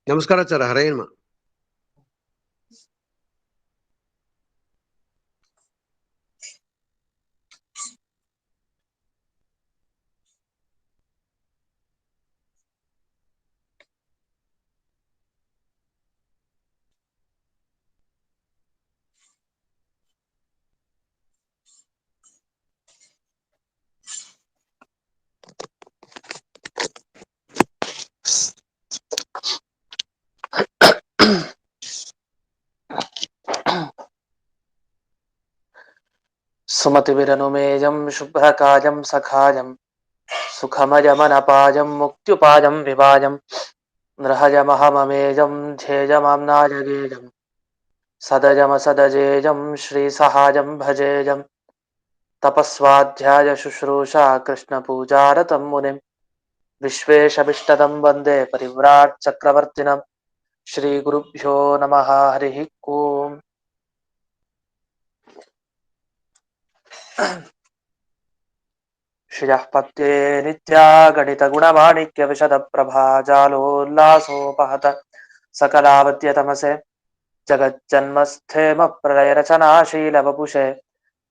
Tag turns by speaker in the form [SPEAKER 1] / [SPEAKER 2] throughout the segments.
[SPEAKER 1] ನಮಸ್ಕಾರಾಚಾರ ಹರೇನ್ಮ.
[SPEAKER 2] ಸುಮತಿವಿರನುಮೇಯಂ ಶುಭ್ರಕಾಯಂ ಸಖಾಯಂ ಸುಖಮಯಮನಪಾಯಂ ಮುಕ್ತ್ಯುಪಾಯಂ ವಿಭಾಯಂ ನೃಹಯಮಹಮಮೇಯಂ ಧ್ಯೇಯಮಾಮ್ನಾಯಗೇಯಂ ಸದಯಮಸದಜೇಯಂ ಶ್ರೀಸಹಾಯಂ ಭಜೇಯಂ ತಪಸ್ವಾಧ್ಯಾಯ ಶುಶ್ರೂಷಾ ಕೃಷ್ಣಪೂಜಾರತಂ ಮುನಿಂ ವಿಶ್ವೇಶಭಿಷ್ಟದಂ ವಂದೇ ಪರಿವ್ರಾಟ್ ಚಕ್ರವರ್ತಿನಂ ಶ್ರೀಗುರುಭ್ಯೋ ನಮಃ ಹರಿಃ ಓಂ. ಶ್ರಿಯಃ ಪತ್ಯೇ ನಿತ್ಯಾ ಗಣಿತ ಗುಣಮಾಣಿಕ್ಯ ವಿಶದ ಪ್ರಭಾ ಜಾಲೋಲ್ಲಾಸೋಪಹತ ಸಕಲಾವತ್ಯ ತಮಸೆ ಜಗಜ್ಜನ್ಮಸ್ಥೇಮ ಪ್ರಳಯ ರಚನಾಶೀಲ ವಪುಷೆ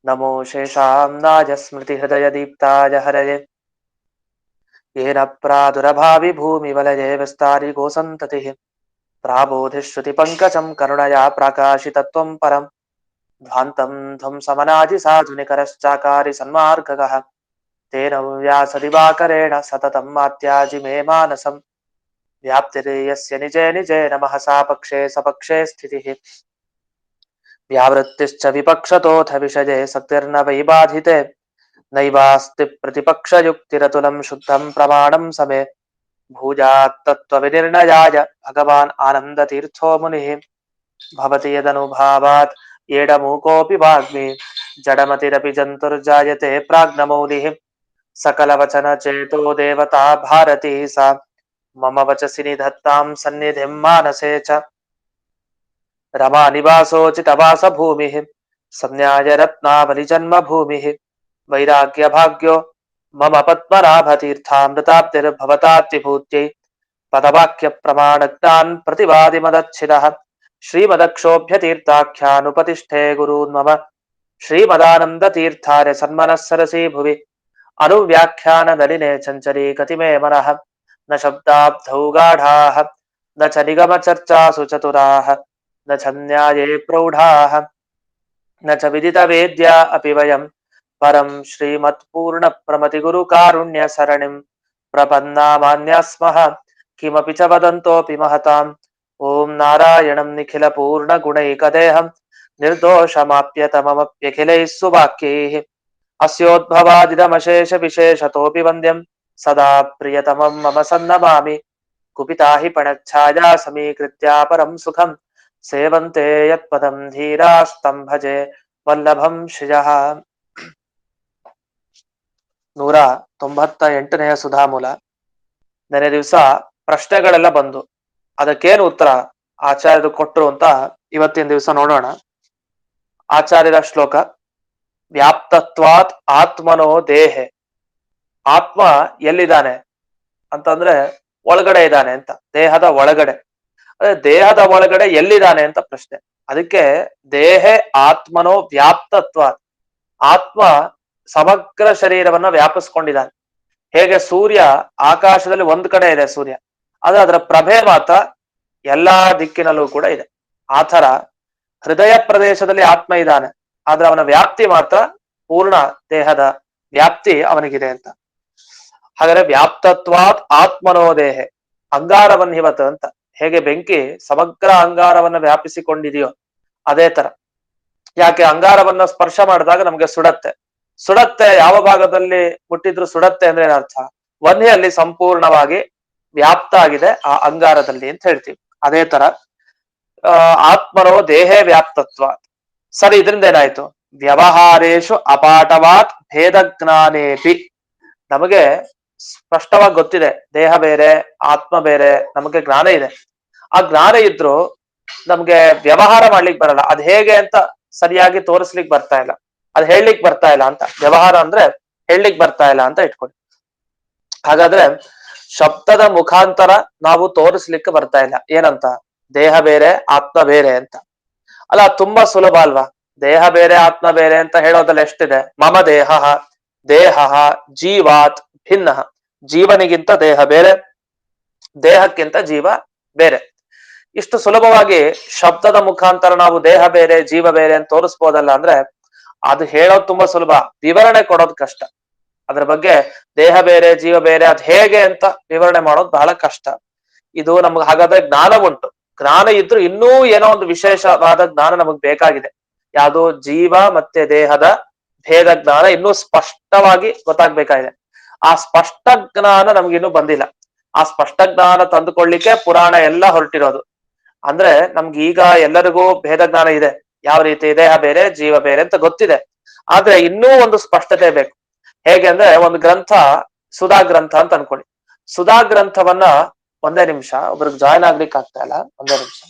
[SPEAKER 2] ನಮೋ ಶೇಷಾಂನಾಯ ಸ್ಮೃತಿ ಹೃದಯ ದೀಪ್ತಾಯ ಹರಯೇ ಯೇನ ಪ್ರಾದುರಭಾವಿ ಭೂಮಿ ವಲಯೇ ವಿಸ್ತಾರಿ ಗೋಸಂತತಿ ಪ್ರಾಬೋಧಿ ಶ್ರುತಿ ಪಂಕಜಂ ಕರುಣಯಾ ಪ್ರಾಕಾಶಿತತ್ವಂ ಪರಂ ಧ್ವಾಂತಂ ಧ್ವಂಸಮನಾದಿ ಸಾಧುನಿಕರಶ್ಚಾಕಾರಿ ಸನ್ಮಾರ್ಗಗಃ ತೇನ ವ್ಯಾಸದಿವಾಕರೇಣ ಸತತಂ ಮಾತ್ಯಾಜಿ ಮೇ ಮಾನಸಂ ವ್ಯಾಪ್ತಿರೇಯಸ್ಯ ನಿಜೇ ನಿಜೇ ನಮಃ ಸಾಪಕ್ಷೇ ಸಪಕ್ಷೇ ಸ್ಥಿತಿಃ ವ್ಯಾವೃತ್ತಿಶ್ಚ ವಿಪಕ್ಷತೋಥ ವಿಷಯೇ ಸಕ್ತಿರ್ನ ವೈಬಾಧಿತೆ ನೈವಾಸ್ತಿ ಪ್ರತಿಪಕ್ಷಯುಕ್ತಿರತುಲಂ ಶುದ್ಧಂ ಪ್ರಮಾಣಂ ಸಮೇ ಭೂಜಾತ್ತತ್ವವಿನಿರ್ಣಯಾಯ ಭಗವಾನ್ ಆನಂದತೀರ್ಥೋ ಮುನಿಃ ಭವತಿ ಯದನುಭಾವಾತ್ ಏಡಮೂಕೋऽಪಿ ವಾಗ್ಮಿ ಜಡಮತಿರಪಿ ಜಂತುರ್ಜಾಯತೆ ಪ್ರಾಜ್ಞಮೌಲಿಃ ಸಕಲವಚನ ಚೇತೋ ದೇವತಾ ಭಾರತೀ ಸಾ ಮಮ ವಚಸಿ ನಿಧತ್ತಾಂ ಸನ್ನಿಧಿಂ ಮಾನಸೇ ಚ ರಮಾ ನಿವಾಸೋಚಿತವಾಸ ಭೂಮಿಃ ಸಂಜ್ಞಾಯ ರತ್ನಾವಲಿ ಜನ್ಮ ಭೂಮಿಃ ವೈರಾಗ್ಯ ಭಾಗ್ಯೋ ಮಮ ಪದ್ಮನಾಭತೀರ್ಥಾಮೃತಾಬ್ಧಿರ್ಭವತಾತ್ವಿಭೂತ್ಯೈ ಪದವಾಕ್ಯ ಪ್ರಮಾಣಜ್ಞಾನ್ ಪ್ರತಿವಾದಿ ಮದಚ್ಛಿದಃ ಶ್ರೀಮದಕ್ಷೋಭ್ಯತೀರ್ಥಾಖ್ಯಾನುಪತಿಷ್ಠೆ ಗುರೂನ್ ಮಮ ಶ್ರೀಮದಾನಂದತೀರ್ಥಾರ್ಯ ಸನ್ಮನಸ್ಸರಸಿ ಭುವಿ ಅನುವ್ಯಾಖ್ಯಾನ ನಳಿನೆ ಚಂಚರೀ ಕತಿಮೇ ಮನಃ ನ ಶಬ್ದಾಬ್ಧೌ ಗಾಢಾಃ ನ ಚ ನಿಗಮ ಚರ್ಚಾಸು ಚತುರಾಃ ನ ಛನ್ಯಾಯೇ ಪ್ರೌಢಾಃ ನ ಚ ವಿದಿತ ವೇದ್ಯಾ ಅಪಿ ವಯಂ ಪರಂ ಶ್ರೀಮತ್ಪೂರ್ಣ ಪ್ರಮತಿ ಗುರು ಕಾರುಣ್ಯ ಸರಣಿಂ ಪ್ರಪನ್ನಾಮಾನ್ಯಾಸ್ಮಃ ಕಿಮಪಿ ಚ ವದಂತೋಪಿ ಮಹತಾಂ ಓಂ ನಾರಾಯಣಂ ನಿಖಿಲ ಪೂರ್ಣ ಗುಣೈಕದೇಹಂ ನಿರ್ದೋಷಮಾಪ್ಯತಮಮಪ್ಯಖಿಲೈಃ ಸುವಾಕ್ಯೈಃ ಅಸ್ಯೋದ್ಭವಾದಿದಮಶೇಷ ವಿಶೇಷತೋಪಿ ವಂದ್ಯಂ ಸದಾ ಪ್ರಿಯತಮಂ ಮಮ ಸನ್ನಮಾಮಿ ಕುಪಿತಾ ಹಿ ಪಣಚ್ಛಾಯಾ ಸಮೀಕೃತ್ಯ ಪರಂ ಸುಖಂ ಸೇವಂತೆ ಯತ್ಪದಂ ಧೀರಾಸ್ತಂ ಭಜೆ ವಲ್ಲಭಂ ಶ್ರಿಯಃ. 198ನೆಯ ಸುಧಾಮೂಲ. ನೆನೆ ದಿವಸ ಪ್ರಶ್ನೆಗಳೆಲ್ಲ ಬಂದು ಅದಕ್ಕೇನು ಉತ್ತರ ಆಚಾರ್ಯರು ಕೊಟ್ಟರು ಅಂತ ಇವತ್ತಿನ ದಿವಸ ನೋಡೋಣ. ಆಚಾರ್ಯರ ಶ್ಲೋಕ: ವ್ಯಾಪ್ತತ್ವಾತ್ ಆತ್ಮನೋ ದೇಹೆ. ಆತ್ಮ ಎಲ್ಲಿದ್ದಾನೆ ಅಂತಂದ್ರೆ ಒಳಗಡೆ ಇದ್ದಾನೆ ಅಂತ, ದೇಹದ ಒಳಗಡೆ. ಅದೇ ದೇಹದ ಒಳಗಡೆ ಎಲ್ಲಿದ್ದಾನೆ ಅಂತ ಪ್ರಶ್ನೆ. ಅದಕ್ಕೆ ದೇಹೆ ಆತ್ಮನೋ ವ್ಯಾಪ್ತತ್ವಾತ್, ಆತ್ಮ ಸಮಗ್ರ ಶರೀರವನ್ನ ವ್ಯಾಪಿಸ್ಕೊಂಡಿದ್ದಾನೆ. ಹೇಗೆ ಸೂರ್ಯ ಆಕಾಶದಲ್ಲಿ ಒಂದ್ ಕಡೆ ಇದೆ ಸೂರ್ಯ, ಆದ್ರೆ ಅದರ ಪ್ರಭೆ ಮಾತ್ರ ಎಲ್ಲಾ ದಿಕ್ಕಿನಲ್ಲೂ ಕೂಡ ಇದೆ. ಆ ಥರ ಹೃದಯ ಪ್ರದೇಶದಲ್ಲಿ ಆತ್ಮ ಇದ್ದಾನೆ, ಆದ್ರೆ ಅವನ ವ್ಯಾಪ್ತಿ ಮಾತ್ರ ಪೂರ್ಣ ದೇಹದ ವ್ಯಾಪ್ತಿ ಅವನಿಗಿದೆ ಅಂತ. ಹಾಗಾದ್ರೆ ವ್ಯಾಪ್ತತ್ವಾತ್ ಆತ್ಮನೋ ದೇಹೆ. ಅಂಗಾರವನ್ನಿವತ್ ಅಂತ, ಹೇಗೆ ಬೆಂಕಿ ಸಮಗ್ರ ಅಂಗಾರವನ್ನ ವ್ಯಾಪಿಸಿಕೊಂಡಿದೆಯೋ ಅದೇ ತರ. ಯಾಕೆ ಅಂಗಾರವನ್ನ ಸ್ಪರ್ಶ ಮಾಡಿದಾಗ ನಮ್ಗೆ ಸುಡತ್ತೆ. ಸುಡತ್ತೆ ಯಾವ ಭಾಗದಲ್ಲಿ ಮುಟ್ಟಿದ್ರು ಸುಡತ್ತೆ ಅಂದ್ರೆ ಏನರ್ಥ? ವನ್ಹಿಯಲ್ಲಿ ಸಂಪೂರ್ಣವಾಗಿ ವ್ಯಾಪ್ತ ಆಗಿದೆ ಆ ಅಂಗಾರದಲ್ಲಿ ಅಂತ ಹೇಳ್ತೀವಿ. ಅದೇ ತರ ಆತ್ಮನೋ ದೇಹೇ ವ್ಯಾಪ್ತತ್ವ. ಸರಿ, ಇದರಿಂದ ಏನಾಯ್ತು? ವ್ಯವಹಾರೇಶು ಅಪಾಠವಾತ್ ಭೇದ ಜ್ಞಾನೇಪಿ. ನಮಗೆ ಸ್ಪಷ್ಟವಾಗಿ ಗೊತ್ತಿದೆ ದೇಹ ಬೇರೆ ಆತ್ಮ ಬೇರೆ, ನಮಗೆ ಜ್ಞಾನ ಇದೆ. ಆ ಜ್ಞಾನ ಇದ್ರು ನಮ್ಗೆ ವ್ಯವಹಾರ ಮಾಡ್ಲಿಕ್ಕೆ ಬರಲ್ಲ. ಅದ್ ಹೇಗೆ ಅಂತ ಸರಿಯಾಗಿ ತೋರಿಸ್ಲಿಕ್ಕೆ ಬರ್ತಾ ಇಲ್ಲ, ಅದ್ ಹೇಳಲಿಕ್ಕೆ ಬರ್ತಾ ಇಲ್ಲ ಅಂತ. ವ್ಯವಹಾರ ಅಂದ್ರೆ ಹೇಳಲಿಕ್ಕೆ ಬರ್ತಾ ಇಲ್ಲ ಅಂತ ಇಟ್ಕೊಳ್ಳಿ. ಹಾಗಾದ್ರೆ ಶಬ್ದದ ಮುಖಾಂತರ ನಾವು ತೋರಿಸ್ಲಿಕ್ಕೆ ಬರ್ತಾ ಇಲ್ಲ. ಏನಂತ? ದೇಹ ಬೇರೆ ಆತ್ಮ ಬೇರೆ ಅಂತ. ಅಲ್ಲ, ತುಂಬಾ ಸುಲಭ ಅಲ್ವಾ? ದೇಹ ಬೇರೆ ಆತ್ಮ ಬೇರೆ ಅಂತ ಹೇಳೋದ್ರಲ್ಲಿ ಎಷ್ಟಿದೆ? ಮಮ ದೇಹ, ದೇಹ ಜೀವಾತ್ ಭಿನ್ನ. ಜೀವನಿಗಿಂತ ದೇಹ ಬೇರೆ, ದೇಹಕ್ಕಿಂತ ಜೀವ ಬೇರೆ. ಇಷ್ಟು ಸುಲಭವಾಗಿ ಶಬ್ದದ ಮುಖಾಂತರ ನಾವು ದೇಹ ಬೇರೆ ಜೀವ ಬೇರೆ ಅಂತ ತೋರಿಸ್ಬೋದಲ್ಲ ಅಂದ್ರೆ, ಅದು ಹೇಳೋದು ತುಂಬಾ ಸುಲಭ, ವಿವರಣೆ ಕೊಡೋದು ಕಷ್ಟ. ಅದ್ರ ಬಗ್ಗೆ ದೇಹ ಬೇರೆ ಜೀವ ಬೇರೆ ಅದ್ ಹೇಗೆ ಅಂತ ವಿವರಣೆ ಮಾಡೋದು ಬಹಳ ಕಷ್ಟ. ಇದು ನಮ್ಗೆ ಹಾಗಾದ್ರೆ ಜ್ಞಾನ ಉಂಟು, ಜ್ಞಾನ ಇದ್ರೂ ಇನ್ನೂ ಏನೋ ಒಂದು ವಿಶೇಷವಾದ ಜ್ಞಾನ ನಮಗ್ ಬೇಕಾಗಿದೆ. ಯಾವುದು? ಜೀವ ಮತ್ತೆ ದೇಹದ ಭೇದ ಜ್ಞಾನ ಇನ್ನೂ ಸ್ಪಷ್ಟವಾಗಿ ಗೊತ್ತಾಗ್ಬೇಕಾಗಿದೆ. ಆ ಸ್ಪಷ್ಟ ಜ್ಞಾನ ನಮ್ಗಿನ್ನೂ ಬಂದಿಲ್ಲ. ಆ ಸ್ಪಷ್ಟ ಜ್ಞಾನ ತಂದುಕೊಳ್ಳಿಕ್ಕೆ ಪುರಾಣ ಎಲ್ಲ ಹೊರಟಿರೋದು. ಅಂದ್ರೆ ನಮ್ಗೆ ಈಗ ಎಲ್ಲರಿಗೂ ಭೇದ ಜ್ಞಾನ ಇದೆ, ಯಾವ ರೀತಿ ದೇಹ ಬೇರೆ ಜೀವ ಬೇರೆ ಅಂತ ಗೊತ್ತಿದೆ. ಆದ್ರೆ ಇನ್ನೂ ಒಂದು ಸ್ಪಷ್ಟತೆ ಬೇಕು. ಹೇಗೆ ಅಂದ್ರೆ, ಒಂದು ಗ್ರಂಥ, ಸುಧಾ ಗ್ರಂಥ ಅಂತ ಅನ್ಕೊಳ್ಳಿ. ಸುಧಾ ಗ್ರಂಥವನ್ನ, ಒಂದೇ ನಿಮಿಷ, ಒಬ್ರಿಗೆ ಜಾಯ್ನ್ ಆಗ್ಲಿಕ್ಕೆ ಆಗ್ತಾ ಇಲ್ಲ, ಒಂದೇ ನಿಮಿಷ.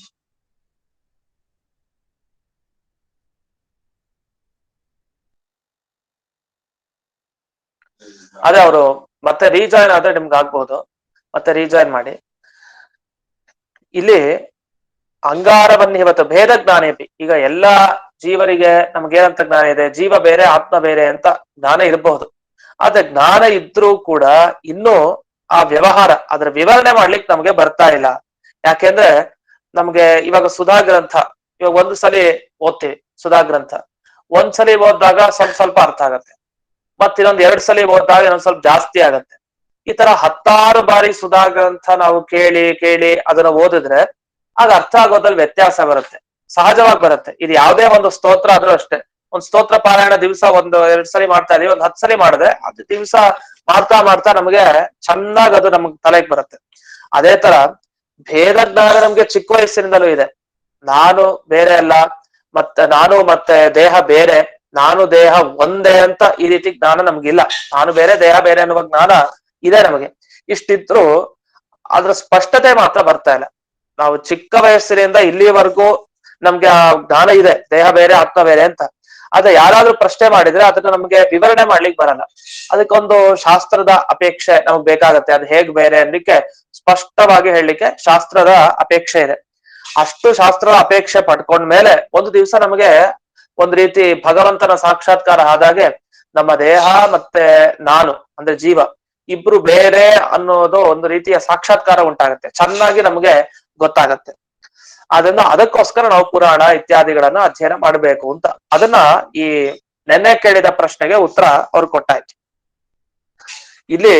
[SPEAKER 2] ಅದೇ ಅವರು ಮತ್ತೆ ರೀಜಾಯ್ನ್ ಆದ್ರೆ ನಿಮ್ಗೆ ಆಗ್ಬಹುದು, ಮತ್ತೆ ರೀಜಾಯ್ನ್ ಮಾಡಿ. ಇಲ್ಲಿ ಅಂಗಾರವನ್ನ ಇವತ್ತು ಭೇದ ಜ್ಞಾನ ಈಗ ಎಲ್ಲಾ ಜೀವರಿಗೆ ನಮ್ಗೇನಂತ ಜ್ಞಾನ ಇದೆ? ಜೀವ ಬೇರೆ ಆತ್ಮ ಬೇರೆ ಅಂತ ಜ್ಞಾನ ಇರಬಹುದು. ಆದ್ರೆ ಜ್ಞಾನ ಇದ್ರೂ ಕೂಡ ಇನ್ನೂ ಆ ವ್ಯವಹಾರ, ಅದರ ವಿವರಣೆ ಮಾಡ್ಲಿಕ್ಕೆ ನಮ್ಗೆ ಬರ್ತಾ ಇಲ್ಲ. ಯಾಕೆಂದ್ರೆ ನಮ್ಗೆ ಇವಾಗ ಸುಧಾ ಗ್ರಂಥ, ಇವಾಗ ಒಂದು ಸಲಿ ಓದ್ತೀವಿ ಸುಧಾ ಗ್ರಂಥ, ಒಂದ್ಸಲಿ ಓದಿದಾಗ ಸ್ವಲ್ಪ ಸ್ವಲ್ಪ ಅರ್ಥ ಆಗತ್ತೆ, ಮತ್ ಇನ್ನೊಂದ್ 2 ಸಲಿ ಓದಿದಾಗ ಇನ್ನೊಂದ್ ಸ್ವಲ್ಪ ಜಾಸ್ತಿ ಆಗತ್ತೆ. ಈ ತರ 10 ಬಾರಿ ಸುಧಾ ಗ್ರಂಥ ನಾವು ಕೇಳಿ ಕೇಳಿ ಅದನ್ನ ಓದಿದ್ರೆ ಆಗ ಅರ್ಥ ಆಗೋದ್ರಲ್ಲಿ ವ್ಯತ್ಯಾಸ ಬರುತ್ತೆ, ಸಹಜವಾಗಿ ಬರುತ್ತೆ. ಇದು ಯಾವುದೇ ಒಂದು ಸ್ತೋತ್ರ ಆದ್ರೂ ಅಷ್ಟೇ. ಒಂದ್ ಸ್ತೋತ್ರ ಪಾರಾಯಣ ದಿವಸ 1-2 ಸಲಿ ಮಾಡ್ತಾ ಇದೀವಿ, ಒಂದ್ 10 ಸಲಿ ಮಾಡಿದ್ರೆ ಅದು ದಿವಸ ಮಾಡ್ತಾ ಮಾಡ್ತಾ ನಮ್ಗೆ ಚೆನ್ನಾಗ್ ಅದು ನಮ್ಗೆ ತಲೆಗೆ ಬರುತ್ತೆ. ಅದೇ ತರ ಭೇದ ಜ್ಞಾನ ನಮ್ಗೆ ಚಿಕ್ಕ ವಯಸ್ಸಿನಿಂದಲೂ ಇದೆ. ನಾನು ಬೇರೆ ಅಲ್ಲ, ಮತ್ತೆ ನಾನು ಮತ್ತೆ ದೇಹ ಬೇರೆ, ನಾನು ದೇಹ ಒಂದೇ ಅಂತ ಈ ರೀತಿ ಜ್ಞಾನ ನಮ್ಗಿಲ್ಲ. ನಾನು ಬೇರೆ ದೇಹ ಬೇರೆ ಅನ್ನುವ ಜ್ಞಾನ ಇದೆ ನಮಗೆ. ಇಷ್ಟಿದ್ರು ಅದ್ರ ಸ್ಪಷ್ಟತೆ ಮಾತ್ರ ಬರ್ತಾ ಇಲ್ಲ. ನಾವು ಚಿಕ್ಕ ವಯಸ್ಸಿನಿಂದ ಇಲ್ಲಿವರೆಗೂ ನಮ್ಗೆ ಆ ಜ್ಞಾನ ಇದೆ, ದೇಹ ಬೇರೆ ಆತ್ಮ ಬೇರೆ ಅಂತ. ಆದ್ರೆ ಯಾರಾದ್ರೂ ಪ್ರಶ್ನೆ ಮಾಡಿದ್ರೆ ಅದನ್ನ ನಮ್ಗೆ ವಿವರಣೆ ಮಾಡ್ಲಿಕ್ಕೆ ಬರಲ್ಲ. ಅದಕ್ಕೊಂದು ಶಾಸ್ತ್ರದ ಅಪೇಕ್ಷೆ ನಮ್ಗೆ ಬೇಕಾಗತ್ತೆ. ಅದು ಹೇಗ್ ಬೇರೆ ಅನ್ಲಿಕ್ಕೆ, ಸ್ಪಷ್ಟವಾಗಿ ಹೇಳಲಿಕ್ಕೆ ಶಾಸ್ತ್ರದ ಅಪೇಕ್ಷೆ ಇದೆ. ಅಷ್ಟು ಶಾಸ್ತ್ರದ ಅಪೇಕ್ಷೆ ಪಡ್ಕೊಂಡ್ಮೇಲೆ ಒಂದು ದಿವಸ ನಮಗೆ ಒಂದ್ ರೀತಿ ಭಗವಂತನ ಸಾಕ್ಷಾತ್ಕಾರ ಆದಾಗೆ ನಮ್ಮ ದೇಹ ಮತ್ತೆ ನಾನು ಅಂದ್ರೆ ಜೀವ ಇಬ್ರು ಬೇರೆ ಅನ್ನೋದು ಒಂದು ರೀತಿಯ ಸಾಕ್ಷಾತ್ಕಾರ ಉಂಟಾಗತ್ತೆ, ಚೆನ್ನಾಗಿ ನಮ್ಗೆ ಗೊತ್ತಾಗತ್ತೆ. ಅದನ್ನ ಅದಕ್ಕೋಸ್ಕರ ನಾವು ಪುರಾಣ ಇತ್ಯಾದಿಗಳನ್ನ ಅಧ್ಯಯನ ಮಾಡಬೇಕು ಅಂತ. ಅದನ್ನ ಈ ನೆನ್ನೆ ಕೇಳಿದ ಪ್ರಶ್ನೆಗೆ ಉತ್ತರ ಅವ್ರು ಕೊಟ್ಟಾಯ್ತು. ಇಲ್ಲಿ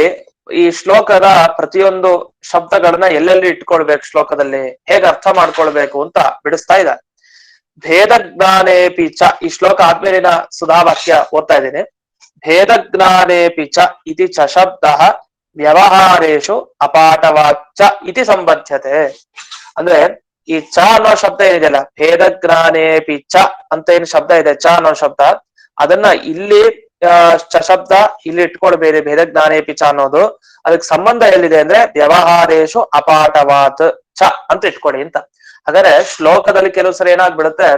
[SPEAKER 2] ಈ ಶ್ಲೋಕದ ಪ್ರತಿಯೊಂದು ಶಬ್ದಗಳನ್ನ ಎಲ್ಲೆಲ್ಲಿ ಇಟ್ಕೊಳ್ಬೇಕು, ಶ್ಲೋಕದಲ್ಲಿ ಹೇಗೆ ಅರ್ಥ ಮಾಡ್ಕೊಳ್ಬೇಕು ಅಂತ ಬಿಡಿಸ್ತಾ ಇದ್ದಾರೆ. ಭೇದ ಜ್ಞಾನೇಪಿ ಚ, ಈ ಶ್ಲೋಕ ಆದ್ಮೇಲಿನ ಸುಧಾವಾಕ್ಯ ಓದ್ತಾ ಇದ್ದೀನಿ. ಭೇದ ಜ್ಞಾನೇಪಿ ಚ ಇತಿ ಚ ಶಬ್ದ ವ್ಯವಹಾರೇಶು ಅಪಾಠವಾಚ ಇತಿ ಸಂಬದ್ಧತೆ. ಅಂದ್ರೆ ಈ ಚ ಅನ್ನೋ ಶಬ್ದ ಏನಿದೆಯಲ್ಲ, ಭೇದ ಜ್ಞಾನೇಪಿ ಚ ಅಂತ ಏನ್ ಶಬ್ದ ಇದೆ, ಚ ಅನ್ನೋ ಶಬ್ದ, ಅದನ್ನ ಇಲ್ಲಿ ಚ ಶಬ್ದ ಇಲ್ಲಿ ಇಟ್ಕೊಳ್ಬೇಡಿ. ಭೇದ ಜ್ಞಾನೇಪಿ ಚ ಅನ್ನೋದು ಅದಕ್ಕೆ ಸಂಬಂಧ ಎಲ್ಲಿದೆ ಅಂದ್ರೆ ವ್ಯವಹಾರೇಶು ಅಪಾಠವಾತ್ ಚ ಅಂತ ಇಟ್ಕೊಡಿ ಅಂತ. ಹಾಗಾದ್ರೆ ಶ್ಲೋಕದಲ್ಲಿ ಕೆಲವು ಸರಿ ಏನಾಗ್ಬಿಡುತ್ತೆ,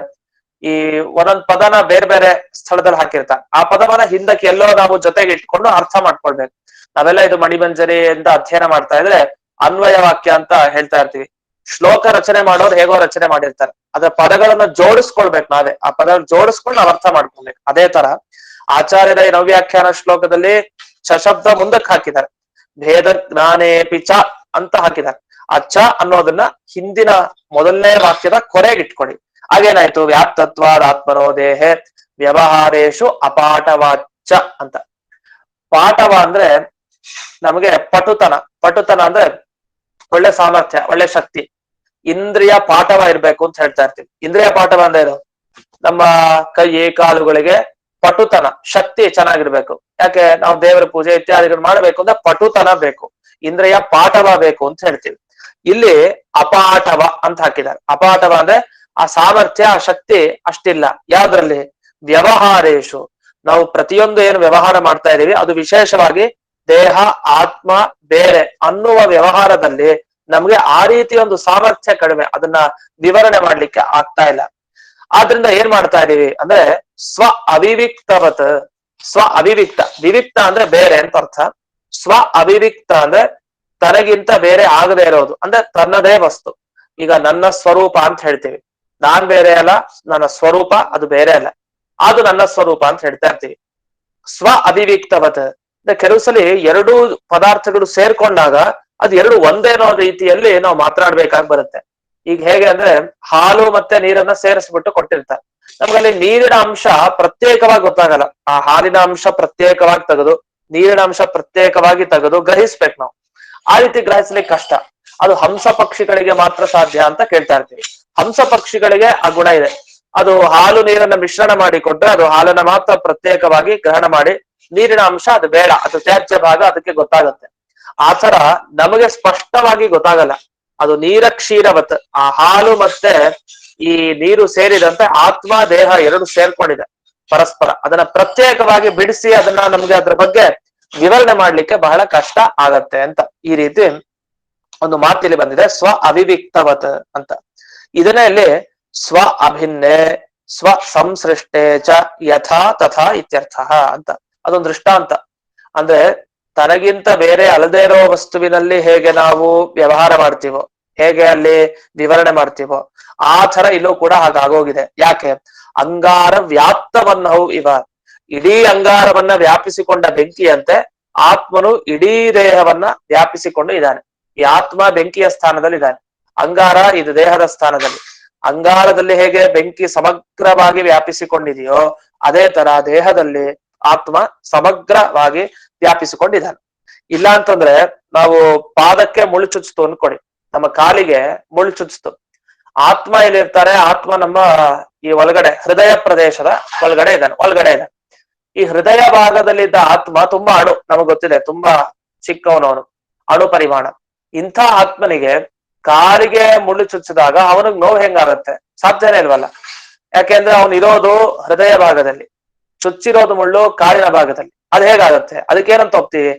[SPEAKER 2] ಈ ಒಂದೊಂದ್ ಪದನ ಬೇರೆ ಬೇರೆ ಸ್ಥಳದಲ್ಲಿ ಹಾಕಿರ್ತಾರೆ. ಆ ಪದವನ್ನ ಹಿಂದಕ್ಕೆ ಎಲ್ಲೋ ನಾವು ಜೊತೆಗೆ ಇಟ್ಕೊಂಡು ಅರ್ಥ ಮಾಡ್ಕೊಳ್ಬೇಕು. ನಾವೆಲ್ಲ ಇದು ಮಣಿಮಂಜರಿ ಅಂತ ಅಧ್ಯಯನ ಮಾಡ್ತಾ ಇದ್ರೆ ಅನ್ವಯ ವಾಕ್ಯ ಅಂತ ಹೇಳ್ತಾ ಇರ್ತೀವಿ. ಶ್ಲೋಕ ರಚನೆ ಮಾಡೋರು ಹೇಗೋ ರಚನೆ ಮಾಡಿರ್ತಾರೆ, ಅದ್ರ ಪದಗಳನ್ನ ಜೋಡಿಸ್ಕೊಳ್ಬೇಕು ನಾವೇ. ಆ ಪದ ಜೋಡಿಸ್ಕೊಂಡು ನಾವು ಅರ್ಥ ಮಾಡ್ಕೊಳ್ಬೇಕು. ಅದೇ ತರ ಆಚಾರ್ಯರ ಈ ನವ್ಯಾಖ್ಯಾನ ಶ್ಲೋಕದಲ್ಲಿ ಚ ಶಬ್ದ ಮುಂದಕ್ಕೆ ಹಾಕಿದ್ದಾರೆ, ಭೇದ ಜ್ಞಾನೇಪಿ ಚ ಅಂತ ಹಾಕಿದ್ದಾರೆ. ಆ ಚ ಅನ್ನೋದನ್ನ ಹಿಂದಿನ ಮೊದಲನೇ ವಾಕ್ಯದ ಕೊನೆಗಿಟ್ಕೊಡಿ. ಹಾಗೇನಾಯ್ತು, ವ್ಯಾಪ್ತತ್ವಾದ ಆತ್ಮನೋ ದೇಹೆ ವ್ಯವಹಾರೇಶು ಅಪಾಠವಾಚ ಅಂತ. ಪಾಠವ ಅಂದ್ರೆ ನಮಗೆ ಪಟುತನ, ಪಟುತನ ಅಂದ್ರೆ ಒಳ್ಳೆ ಸಾಮರ್ಥ್ಯ, ಒಳ್ಳೆ ಶಕ್ತಿ. ಇಂದ್ರಿಯ ಪಾಠವ ಇರ್ಬೇಕು ಅಂತ ಹೇಳ್ತಾ ಇರ್ತೀವಿ. ಇಂದ್ರಿಯ ಪಾಠವ ಅಂದ್ರೆ ಏನು? ನಮ್ಮ ಕೈ ಕಾಲುಗಳಿಗೆ ಪಟುತನ, ಶಕ್ತಿ ಚೆನ್ನಾಗಿರ್ಬೇಕು. ಯಾಕೆ? ನಾವು ದೇವರ ಪೂಜೆ ಇತ್ಯಾದಿಗಳು ಮಾಡ್ಬೇಕು ಅಂದ್ರೆ ಪಟುತನ ಬೇಕು, ಇಂದ್ರಿಯ ಪಾಠವ ಬೇಕು ಅಂತ ಹೇಳ್ತೀವಿ. ಇಲ್ಲಿ ಅಪಾಠವ ಅಂತ ಹಾಕಿದ್ದಾರೆ. ಅಪಾಠವ ಅಂದ್ರೆ ಆ ಸಾಮರ್ಥ್ಯ, ಆ ಶಕ್ತಿ ಅಷ್ಟಿಲ್ಲ. ಯಾವ್ದ್ರಲ್ಲಿ? ವ್ಯವಹಾರೇಶು. ನಾವು ಪ್ರತಿಯೊಂದು ಏನು ವ್ಯವಹಾರ ಮಾಡ್ತಾ ಇದೀವಿ ಅದು ವಿಶೇಷವಾಗಿ ದೇಹ ಆತ್ಮ ಬೇರೆ ಅನ್ನುವ ವ್ಯವಹಾರದಲ್ಲಿ ನಮ್ಗೆ ಆ ರೀತಿ ಒಂದು ಸಾಮರ್ಥ್ಯ ಕಡಿಮೆ, ಅದನ್ನ ವಿವರಣೆ ಮಾಡ್ಲಿಕ್ಕೆ ಆಗ್ತಾ ಇಲ್ಲ. ಆದ್ರಿಂದ ಏನ್ ಮಾಡ್ತಾ ಇದೀವಿ ಅಂದ್ರೆ ಸ್ವ ಅವಿವಿಕ್ತವತ್. ಸ್ವ ಅವಿವಿಕ್ತ, ವಿವಿಕ್ತ ಅಂದ್ರೆ ಬೇರೆ ಅಂತ ಅರ್ಥ. ಸ್ವ ಅವಿವಿಕ್ತ ಅಂದ್ರೆ ತನಗಿಂತ ಬೇರೆ ಆಗದೆ ಇರೋದು ಅಂದ್ರೆ ತನ್ನದೇ ವಸ್ತು. ಈಗ ನನ್ನ ಸ್ವರೂಪ ಅಂತ ಹೇಳ್ತೀವಿ, ನಾನ್ ಬೇರೆ ಅಲ್ಲ, ನನ್ನ ಸ್ವರೂಪ ಅದು ಬೇರೆ ಅಲ್ಲ, ಅದು ನನ್ನ ಸ್ವರೂಪ ಅಂತ ಹೇಳ್ತಾ ಇರ್ತೀವಿ. ಸ್ವ ಅಭಿವ್ಯಕ್ತವತ್ ಅಂದ್ರೆ ಕೆಲವು ಸಲ ಎರಡು ಪದಾರ್ಥಗಳು ಸೇರ್ಕೊಂಡಾಗ ಅದು ಎರಡು ಒಂದೇ ಅನ್ನೋ ರೀತಿಯಲ್ಲಿ ನಾವು ಮಾತನಾಡ್ಬೇಕಾಗಿ ಬರುತ್ತೆ. ಈಗ ಹೇಗೆ ಅಂದ್ರೆ ಹಾಲು ಮತ್ತೆ ನೀರನ್ನ ಸೇರಿಸ್ಬಿಟ್ಟು ಕೊಟ್ಟಿರ್ತಾರೆ, ನಮ್ಗಲ್ಲಿ ನೀರಿನ ಅಂಶ ಪ್ರತ್ಯೇಕವಾಗಿ ಗೊತ್ತಾಗಲ್ಲ. ಆ ಹಾಲಿನ ಅಂಶ ಪ್ರತ್ಯೇಕವಾಗಿ ತೆಗೆದು ನೀರಿನ ಅಂಶ ಪ್ರತ್ಯೇಕವಾಗಿ ತೆಗೆದು ಗ್ರಹಿಸ್ಬೇಕು ನಾವು. ಆ ರೀತಿ ಗ್ರಹಿಸ್ಲಿಕ್ಕೆ ಕಷ್ಟ. ಅದು ಹಂಸ ಪಕ್ಷಿಗಳಿಗೆ ಮಾತ್ರ ಸಾಧ್ಯ ಅಂತ ಕೇಳ್ತಾ ಇರ್ತೀವಿ. ಹಂಸ ಪಕ್ಷಿಗಳಿಗೆ ಆ ಗುಣ ಇದೆ. ಅದು ಹಾಲು ನೀರನ್ನ ಮಿಶ್ರಣ ಮಾಡಿಕೊಟ್ರೆ ಅದು ಹಾಲನ್ನ ಮಾತ್ರ ಪ್ರತ್ಯೇಕವಾಗಿ ಗ್ರಹಣ ಮಾಡಿ, ನೀರಿನ ಅಂಶ ಅದು ಬೇಡ, ಅದು ತ್ಯಾಜ್ಯ ಭಾಗ, ಅದಕ್ಕೆ ಗೊತ್ತಾಗುತ್ತೆ. ಆ ತರ ನಮಗೆ ಸ್ಪಷ್ಟವಾಗಿ ಗೊತ್ತಾಗಲ್ಲ. ಅದು ನೀರ ಕ್ಷೀರವತ್, ಆ ಹಾಲು ಮತ್ತೆ ಈ ನೀರು ಸೇರಿದಂತೆ ಆತ್ಮ ದೇಹ ಎರಡು ಸೇರ್ಕೊಂಡಿದೆ ಪರಸ್ಪರ. ಅದನ್ನ ಪ್ರತ್ಯೇಕವಾಗಿ ಬಿಡಿಸಿ ಅದನ್ನ ನಮ್ಗೆ ಅದ್ರ ಬಗ್ಗೆ ವಿವರಣೆ ಮಾಡ್ಲಿಕ್ಕೆ ಬಹಳ ಕಷ್ಟ ಆಗತ್ತೆ ಅಂತ ಈ ರೀತಿ ಒಂದು ಮಾತಿಲ್ಲಿ ಬಂದಿದೆ, ಸ್ವ ಅವಿವಿಕ್ತವತ್ ಅಂತ. ಇದನ್ನೇ ಇಲ್ಲಿ ಸ್ವ ಅಭಿನ್ನೆ ಸ್ವ ಸಂಸೃಷ್ಟೇ ಚ ಯಥಾ ತಥಾ ಇತ್ಯರ್ಥ ಅಂತ ಅದೊಂದು ದೃಷ್ಟಾಂತ. ಅಂದ್ರೆ ತನಗಿಂತ ಬೇರೆ ಅಲ್ಲದೇ ಇರೋ ವಸ್ತುವಿನಲ್ಲಿ ಹೇಗೆ ನಾವು ವ್ಯವಹಾರ ಮಾಡ್ತೀವೋ, ಹೇಗೆ ಅಲ್ಲಿ ವಿವರಣೆ ಮಾಡ್ತೀವೋ, ಆ ತರ ಇಲ್ಲೂ ಕೂಡ ಹಾಗಾಗೋಗಿದೆ. ಯಾಕೆ? ಅಂಗಾರ ವ್ಯಾಪ್ತವನ್ನವು ಇವ, ಇಡೀ ಅಂಗಾರವನ್ನ ವ್ಯಾಪಿಸಿಕೊಂಡ ಬೆಂಕಿಯಂತೆ ಆತ್ಮನು ಇಡೀ ದೇಹವನ್ನ ವ್ಯಾಪಿಸಿಕೊಂಡು ಇದ್ದಾನೆ. ಈ ಆತ್ಮ ಬೆಂಕಿಯ ಸ್ಥಾನದಲ್ಲಿ ಇದ್ದಾನೆ, ಅಂಗಾರ ಇದು ದೇಹದ ಸ್ಥಾನದಲ್ಲಿ. ಅಂಗಾರದಲ್ಲಿ ಹೇಗೆ ಬೆಂಕಿ ಸಮಗ್ರವಾಗಿ ವ್ಯಾಪಿಸಿಕೊಂಡಿದೆಯೋ ಅದೇ ತರ ದೇಹದಲ್ಲಿ ಆತ್ಮ ಸಮಗ್ರವಾಗಿ ವ್ಯಾಪಿಸಿಕೊಂಡಿದ್ದಾನೆ. ಇಲ್ಲ ಅಂತಂದ್ರೆ ನಾವು ಪಾದಕ್ಕೆ ಮುಳ್ಳು ಚುಚ್ಚಿತು ಅನ್ಕೊಡಿ, ನಮ್ಮ ಕಾಲಿಗೆ ಮುಳ್ಳು ಚುಚ್ಚಿತು, ಆತ್ಮ ಎಲ್ಲಿರ್ತಾರೆ? ಆತ್ಮ ನಮ್ಮ ಈ ಒಳಗಡೆ ಹೃದಯ ಪ್ರದೇಶದ ಒಳಗಡೆ ಇದ್ದಾನೆ. ಈ ಹೃದಯ ಭಾಗದಲ್ಲಿದ್ದ ಆತ್ಮ ತುಂಬಾ ಅಣು, ನಮಗ್ ಗೊತ್ತಿದೆ, ತುಂಬಾ ಚಿಕ್ಕವನವನು, ಅಣು ಪರಿಮಾಣ. ಇಂಥ ಆತ್ಮನಿಗೆ ಕಾಲಿಗೆ ಮುಳ್ಳು ಚುಚ್ಚಿದಾಗ ಅವನಿಗೆ ನೋವು ಹೆಂಗಾಗತ್ತೆ? ಸಾಧ್ಯನೇ ಇಲ್ವಲ್ಲ. ಯಾಕೆಂದ್ರೆ ಅವನು ಇರೋದು ಹೃದಯ ಭಾಗದಲ್ಲಿ, ಚುಚ್ಚಿರೋದು ಮುಳ್ಳು ಕಾಲಿನ ಭಾಗದಲ್ಲಿ. ಅದು ಹೇಗಾಗತ್ತೆ? ಅದಕ್ಕೇನಂತ ಹೋಗ್ತೀವಿ?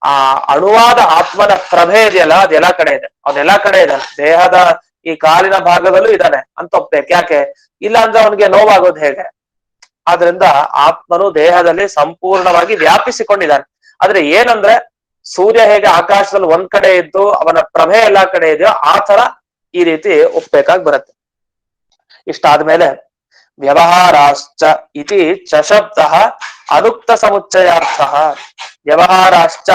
[SPEAKER 2] ಆ ಅಣುವಾದ ಆತ್ಮನ ಪ್ರಭೆ ಇದೆಯಲ್ಲ, ಅದೆಲ್ಲ ಕಡೆ ಇದೆ, ಅವನೆಲ್ಲಾ ಕಡೆ ಇದ್ದಾನೆ, ದೇಹದ ಈ ಕಾಲಿನ ಭಾಗದಲ್ಲೂ ಇದ್ದಾನೆ ಅಂತ ಒಪ್ಬೇಕು. ಯಾಕೆ? ಇಲ್ಲ ಅಂದ್ರೆ ಅವನಿಗೆ ನೋವಾಗೋದು ಹೇಗೆ? ಆದ್ರಿಂದ ಆತ್ಮನು ದೇಹದಲ್ಲಿ ಸಂಪೂರ್ಣವಾಗಿ ವ್ಯಾಪಿಸಿಕೊಂಡಿದ್ದಾನೆ. ಆದ್ರೆ ಏನಂದ್ರೆ ಸೂರ್ಯ ಹೇಗೆ ಆಕಾಶದಲ್ಲಿ ಒಂದ್ ಕಡೆ ಇದ್ದು ಅವನ ಪ್ರಭೆ ಎಲ್ಲಾ ಕಡೆ ಇದೆಯೋ ಆ ತರ ಈ ರೀತಿ ಒಪ್ಬೇಕಾಗಿ ಬರುತ್ತೆ. ಇಷ್ಟಾದ್ಮೇಲೆ ವ್ಯವಹಾರಾಶ್ಚ ಇತಿ ಚಶಬ್ದ ಅನುಕ್ತ ಸಮುಚ್ಚಯಾರ್ಥ. ವ್ಯವಹಾರಾಶ್ಚ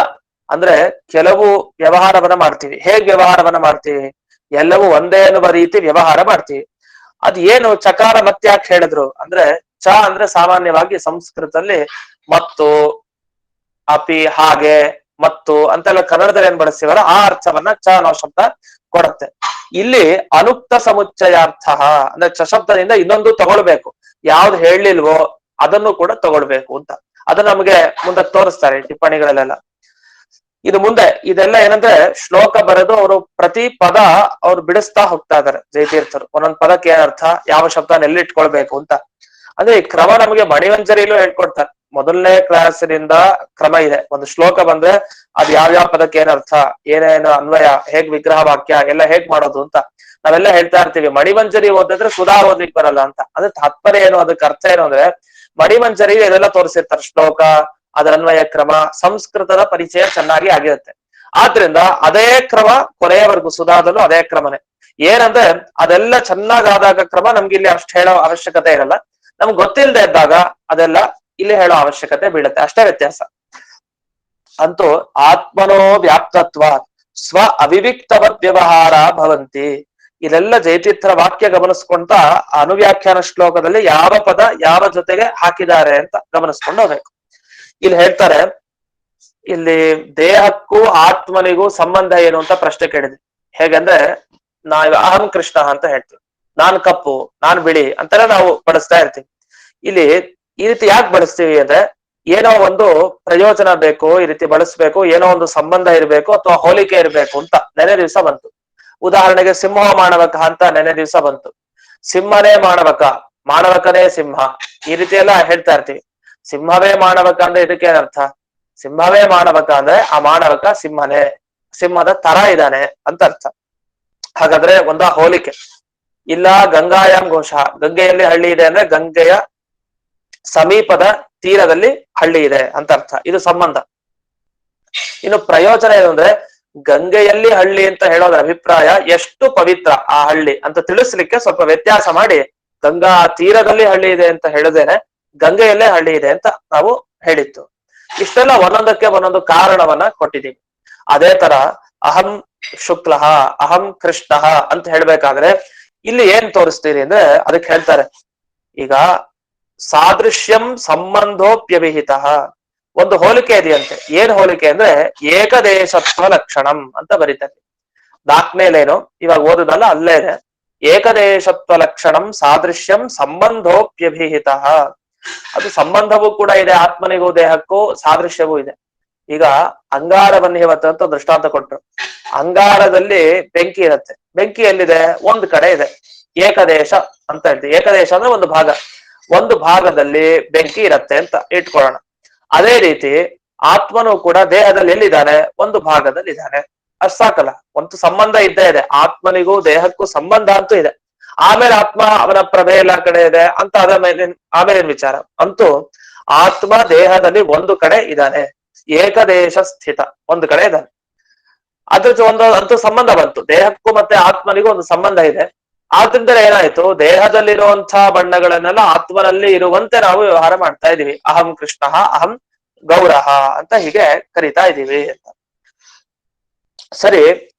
[SPEAKER 2] ಅಂದ್ರೆ ಕೆಲವು ವ್ಯವಹಾರವನ್ನ ಮಾಡ್ತೀವಿ. ಹೇಗ್ ವ್ಯವಹಾರವನ್ನ ಮಾಡ್ತೀವಿ? ಎಲ್ಲವೂ ಒಂದೇ ಅನ್ನುವ ರೀತಿ ವ್ಯವಹಾರ ಮಾಡ್ತೀವಿ. ಅದ್ ಏನು ಚಕಾರ ಮತ್ಯಾಕೆ ಹೇಳಿದ್ರು ಅಂದ್ರೆ, ಚ ಅಂದ್ರೆ ಸಾಮಾನ್ಯವಾಗಿ ಸಂಸ್ಕೃತದಲ್ಲಿ ಮತ್ತು, ಅಪಿ, ಹಾಗೆ, ಮತ್ತು ಅಂತೆಲ್ಲ ಕನ್ನಡದಲ್ಲಿ ಏನ್ ಬಳಸ್ತೀವಲ್ಲ ಆ ಅರ್ಥವನ್ನ ಚ ಅನ್ನೋ ಶಬ್ದ ಕೊಡುತ್ತೆ. ಇಲ್ಲಿ ಅನುಕ್ತ ಸಮುಚ್ಚಯಾರ್ಥ ಅಂದ್ರೆ ಚ ಶಬ್ದದಿಂದ ಇನ್ನೊಂದು ತಗೊಳ್ಬೇಕು, ಯಾವ್ದು ಹೇಳಲಿಲ್ವೋ ಅದನ್ನು ಕೂಡ ತಗೊಳ್ಬೇಕು ಅಂತ. ಅದು ನಮಗೆ ಮುಂದೆ ತೋರಿಸ್ತಾರೆ ಟಿಪ್ಪಣಿಗಳಲ್ಲೆಲ್ಲ. ಇದು ಮುಂದೆ ಇದೆಲ್ಲ ಏನಂದ್ರೆ ಶ್ಲೋಕ ಬರೆದು ಅವರು ಪ್ರತಿ ಪದ ಅವ್ರು ಬಿಡಿಸ್ತಾ ಹೋಗ್ತಾ ಇದಾರೆ ಜಯತೀರ್ಥರು. ಒಂದೊಂದ್ ಪದಕ್ಕೆ ಏನರ್ಥ, ಯಾವ ಶಬ್ದನ ಎಲ್ಲಿ ಇಟ್ಕೊಳ್ಬೇಕು ಅಂತ. ಅಂದ್ರೆ ಈ ಕ್ರಮ ನಮಗೆ ಮಣಿವಂಜರಿಲೂ ಹೇಳ್ಕೊಡ್ತಾರೆ. ಮೊದಲನೇ ಕ್ಲಾಸಿನಿಂದ ಕ್ರಮ ಇದೆ. ಒಂದು ಶ್ಲೋಕ ಬಂದ್ರೆ ಅದು ಯಾವ್ಯಾವ ಪದಕ್ಕೆ ಏನರ್ಥ, ಏನೇನು ಅನ್ವಯ, ಹೇಗ್ ವಿಗ್ರಹ ವಾಕ್ಯ ಎಲ್ಲ ಹೇಗ್ ಮಾಡೋದು ಅಂತ ನಾವೆಲ್ಲ ಹೇಳ್ತಾ ಇರ್ತೀವಿ. ಮಣಿಮಂಜರಿ ಓದಿದ್ರೆ ಸುಧಾ ಓದ್ಲಿಕ್ಕೆ ಬರಲ್ಲ ಅಂತ. ಅಂದ್ರೆ ತಾತ್ಪರ್ಯ ಏನು, ಅದಕ್ಕೆ ಅರ್ಥ ಏನು ಅಂದ್ರೆ ಮಣಿಮಂಜರಿ ಇದೆಲ್ಲ ತೋರಿಸಿರ್ತಾರೆ. ಶ್ಲೋಕ, ಅದರ ಅನ್ವಯ ಕ್ರಮ, ಸಂಸ್ಕೃತದ ಪರಿಚಯ ಚೆನ್ನಾಗಿ ಆಗಿರುತ್ತೆ. ಆದ್ರಿಂದ ಅದೇ ಕ್ರಮ ಕೊನೆಯವರೆಗೂ ಸುಧಾದಲ್ಲೂ ಅದೇ ಕ್ರಮನೇ. ಏನಂದ್ರೆ ಅದೆಲ್ಲ ಚೆನ್ನಾಗಾದಾಗ ಕ್ರಮ ನಮ್ಗೆ ಇಲ್ಲಿ ಅಷ್ಟು ಹೇಳೋ ಅವಶ್ಯಕತೆ ಇರಲ್ಲ. ನಮ್ಗೆ ಗೊತ್ತಿಲ್ಲದೆ ಇದ್ದಾಗ ಅದೆಲ್ಲ ಇಲ್ಲಿ ಹೇಳೋ ಅವಶ್ಯಕತೆ ಬೀಳುತ್ತೆ, ಅಷ್ಟೇ ವ್ಯತ್ಯಾಸ. ಅಂತೂ ಆತ್ಮನೋ ವ್ಯಾಪ್ತತ್ವ ಸ್ವ ಅವಿವಿಕ್ತವದ್ ವ್ಯವಹಾರ ಭವಂತಿ. ಇದೆಲ್ಲ ಜಯತೀರ್ಥರ ವಾಕ್ಯ ಗಮನಿಸ್ಕೊಂತ ಅನುವ್ಯಾಖ್ಯಾನ ಶ್ಲೋಕದಲ್ಲಿ ಯಾವ ಪದ ಯಾವ ಜೊತೆಗೆ ಹಾಕಿದ್ದಾರೆ ಅಂತ ಗಮನಿಸ್ಕೊಂಡು ಹೋಗ್ಬೇಕು. ಇಲ್ಲಿ ಹೇಳ್ತಾರೆ, ಇಲ್ಲಿ ದೇಹಕ್ಕೂ ಆತ್ಮನಿಗೂ ಸಂಬಂಧ ಏನು ಅಂತ ಪ್ರಶ್ನೆ ಕೇಳಿದ್ವಿ. ಹೇಗಂದ್ರೆ ನಾವು ಅಹಂ ಕೃಷ್ಣ ಅಂತ ಹೇಳ್ತೀವಿ, ನಾನ್ ಕಪ್ಪು, ನಾನ್ ಬಿಳಿ ಅಂತೆಲ್ಲ ನಾವು ಬಳಸ್ತಾ ಇರ್ತೀವಿ. ಇಲ್ಲಿ ಈ ರೀತಿ ಯಾಕೆ ಬಳಸ್ತೀವಿ ಅಂದ್ರೆ ಏನೋ ಒಂದು ಪ್ರಯೋಜನ ಬೇಕು, ಈ ರೀತಿ ಬಳಸ್ಬೇಕು, ಏನೋ ಒಂದು ಸಂಬಂಧ ಇರಬೇಕು ಅಥವಾ ಹೋಲಿಕೆ ಇರಬೇಕು ಅಂತ ನೆನೆ ದಿವಸ ಬಂತು. ಉದಾಹರಣೆಗೆ ಸಿಂಹ ಮಾಣವಕ ಅಂತ ನೆನೆ ದಿವಸ ಬಂತು. ಸಿಂಹನೇ ಮಾಣವಕ, ಮಾಣವಕನೇ ಸಿಂಹ, ಈ ರೀತಿ ಎಲ್ಲ ಹೇಳ್ತಾ ಇರ್ತೀವಿ. ಸಿಂಹವೇ ಮಾಣವಕ ಅಂದ್ರೆ ಇದಕ್ಕೆ ಏನರ್ಥ? ಸಿಂಹವೇ ಮಾಣವಕ ಅಂದ್ರೆ ಆ ಮಾಣವಕ ಸಿಂಹನೇ, ಸಿಂಹದ ತರ ಇದ್ದಾನೆ ಅಂತ ಅರ್ಥ. ಹಾಗಾದ್ರೆ ಒಂದ ಹೋಲಿಕೆ. ಇಲ್ಲ ಗಂಗಾಯಾಮ್ ಘೋಷ, ಗಂಗೆಯಲ್ಲಿ ಹಳ್ಳಿ ಇದೆ ಅಂದ್ರೆ ಗಂಗೆಯ ಸಮೀಪದ ತೀರದಲ್ಲಿ ಹಳ್ಳಿ ಇದೆ ಅಂತ ಅರ್ಥ. ಇದು ಸಂಬಂಧ. ಇನ್ನು ಪ್ರಯೋಜನ ಏನು ಅಂದ್ರೆ ಗಂಗೆಯಲ್ಲಿ ಹಳ್ಳಿ ಅಂತ ಹೇಳೋದ್ರ ಅಭಿಪ್ರಾಯ ಎಷ್ಟು ಪವಿತ್ರ ಆ ಹಳ್ಳಿ ಅಂತ ತಿಳಿಸ್ಲಿಕ್ಕೆ ಸ್ವಲ್ಪ ವ್ಯತ್ಯಾಸ ಮಾಡಿ ಗಂಗಾ ತೀರದಲ್ಲಿ ಹಳ್ಳಿ ಇದೆ ಅಂತ ಹೇಳದೇನೆ ಗಂಗೆಯಲ್ಲೇ ಹಳ್ಳಿ ಇದೆ ಅಂತ ನಾವು ಹೇಳಿತ್ತು. ಇಷ್ಟೆಲ್ಲ ಒಂದೊಂದಕ್ಕೆ ಒಂದೊಂದು ಕಾರಣವನ್ನ ಕೊಟ್ಟಿದ್ದೀವಿ. ಅದೇ ತರ ಅಹಂ ಶುಕ್ಲ ಅಹಂ ಕೃಷ್ಣ ಅಂತ ಹೇಳ್ಬೇಕಾದ್ರೆ ಇಲ್ಲಿ ಏನ್ ತೋರಿಸ್ತೀರಿ ಅಂದ್ರೆ ಅದಕ್ಕೆ ಹೇಳ್ತಾರೆ, ಈಗ ಸಾದೃಶ್ಯಂ ಸಂಬಂಧೋಪ್ಯವಿಹಿತ ಒಂದು ಹೋಲಿಕೆ ಇದೆಯಂತೆ. ಏನ್ ಹೋಲಿಕೆ ಅಂದ್ರೆ ಏಕದೇಶತ್ವ ಲಕ್ಷಣಂ ಅಂತ ಬರೀತಾರೆ. 4ನೇಲೇನು ಇವಾಗ ಓದುದಲ್ಲ ಅಲ್ಲೇ ಇದೆ. ಏಕದೇಶತ್ವ ಲಕ್ಷಣಂ ಸಾದೃಶ್ಯಂ ಸಂಬಂಧೋಪ್ಯಭಿಹಿತ. ಅದು ಸಂಬಂಧವೂ ಕೂಡ ಇದೆ, ಆತ್ಮನಿಗೂ ದೇಹಕ್ಕೂ ಸಾದೃಶ್ಯವೂ ಇದೆ. ಈಗ ಅಂಗಾರವನ್ನು ಇವತ್ತು ದೃಷ್ಟಾಂತ ಕೊಟ್ರು. ಅಂಗಾರದಲ್ಲಿ ಬೆಂಕಿ ಇರುತ್ತೆ. ಬೆಂಕಿ ಎಲ್ಲಿದೆ? ಒಂದು ಕಡೆ ಇದೆ. ಏಕದೇಶ ಅಂತ ಹೇಳ್ತೀವಿ. ಏಕದೇಶ ಅಂದ್ರೆ ಒಂದು ಭಾಗದಲ್ಲಿ ಬೆಂಕಿ ಇರತ್ತೆ ಅಂತ ಇಟ್ಕೊಳ್ಳೋಣ. ಅದೇ ರೀತಿ ಆತ್ಮನು ಕೂಡ ದೇಹದಲ್ಲಿ ಎಲ್ಲಿದ್ದಾನೆ? ಒಂದು ಭಾಗದಲ್ಲಿ ಇದ್ದಾನೆ. ಅಷ್ಟ್ ಸಾಕಲ್ಲ, ಒಂದು ಸಂಬಂಧ ಇದ್ದೇ ಇದೆ. ಆತ್ಮನಿಗೂ ದೇಹಕ್ಕೂ ಸಂಬಂಧ ಅಂತೂ ಇದೆ. ಆಮೇಲೆ ಆತ್ಮ ಅವನ ಪ್ರಭೆ ಎಲ್ಲ ಕಡೆ ಇದೆ ಅಂತ ಆಮೇಲೆ ವಿಚಾರ. ಅಂತೂ ಆತ್ಮ ದೇಹದಲ್ಲಿ ಒಂದು ಕಡೆ ಇದ್ದಾನೆ, ಏಕದೇಶ ಸ್ಥಿತ ಒಂದು ಕಡೆ ಇದ್ದಾನೆ. ಅದ್ರ ಅಂತೂ ಸಂಬಂಧ ಬಂತು. ದೇಹಕ್ಕೂ ಮತ್ತೆ ಆತ್ಮನಿಗೂ ಒಂದು ಸಂಬಂಧ ಇದೆ. ಆದ್ರಿಂದ ಏನಾಯ್ತು? ದೇಹದಲ್ಲಿರುವಂತಹ ಬಣ್ಣಗಳನ್ನೆಲ್ಲ ಆತ್ಮನಲ್ಲಿ ಇರುವಂತೆ ನಾವು ವ್ಯವಹಾರ ಮಾಡ್ತಾ ಇದೀವಿ. ಅಹಂ ಕೃಷ್ಣ ಅಹಂ ಗೌರಹ ಅಂತ ಹೀಗೆ ಕರಿತಾ ಇದ್ದೀವಿ ಅಂತ. ಸರಿ,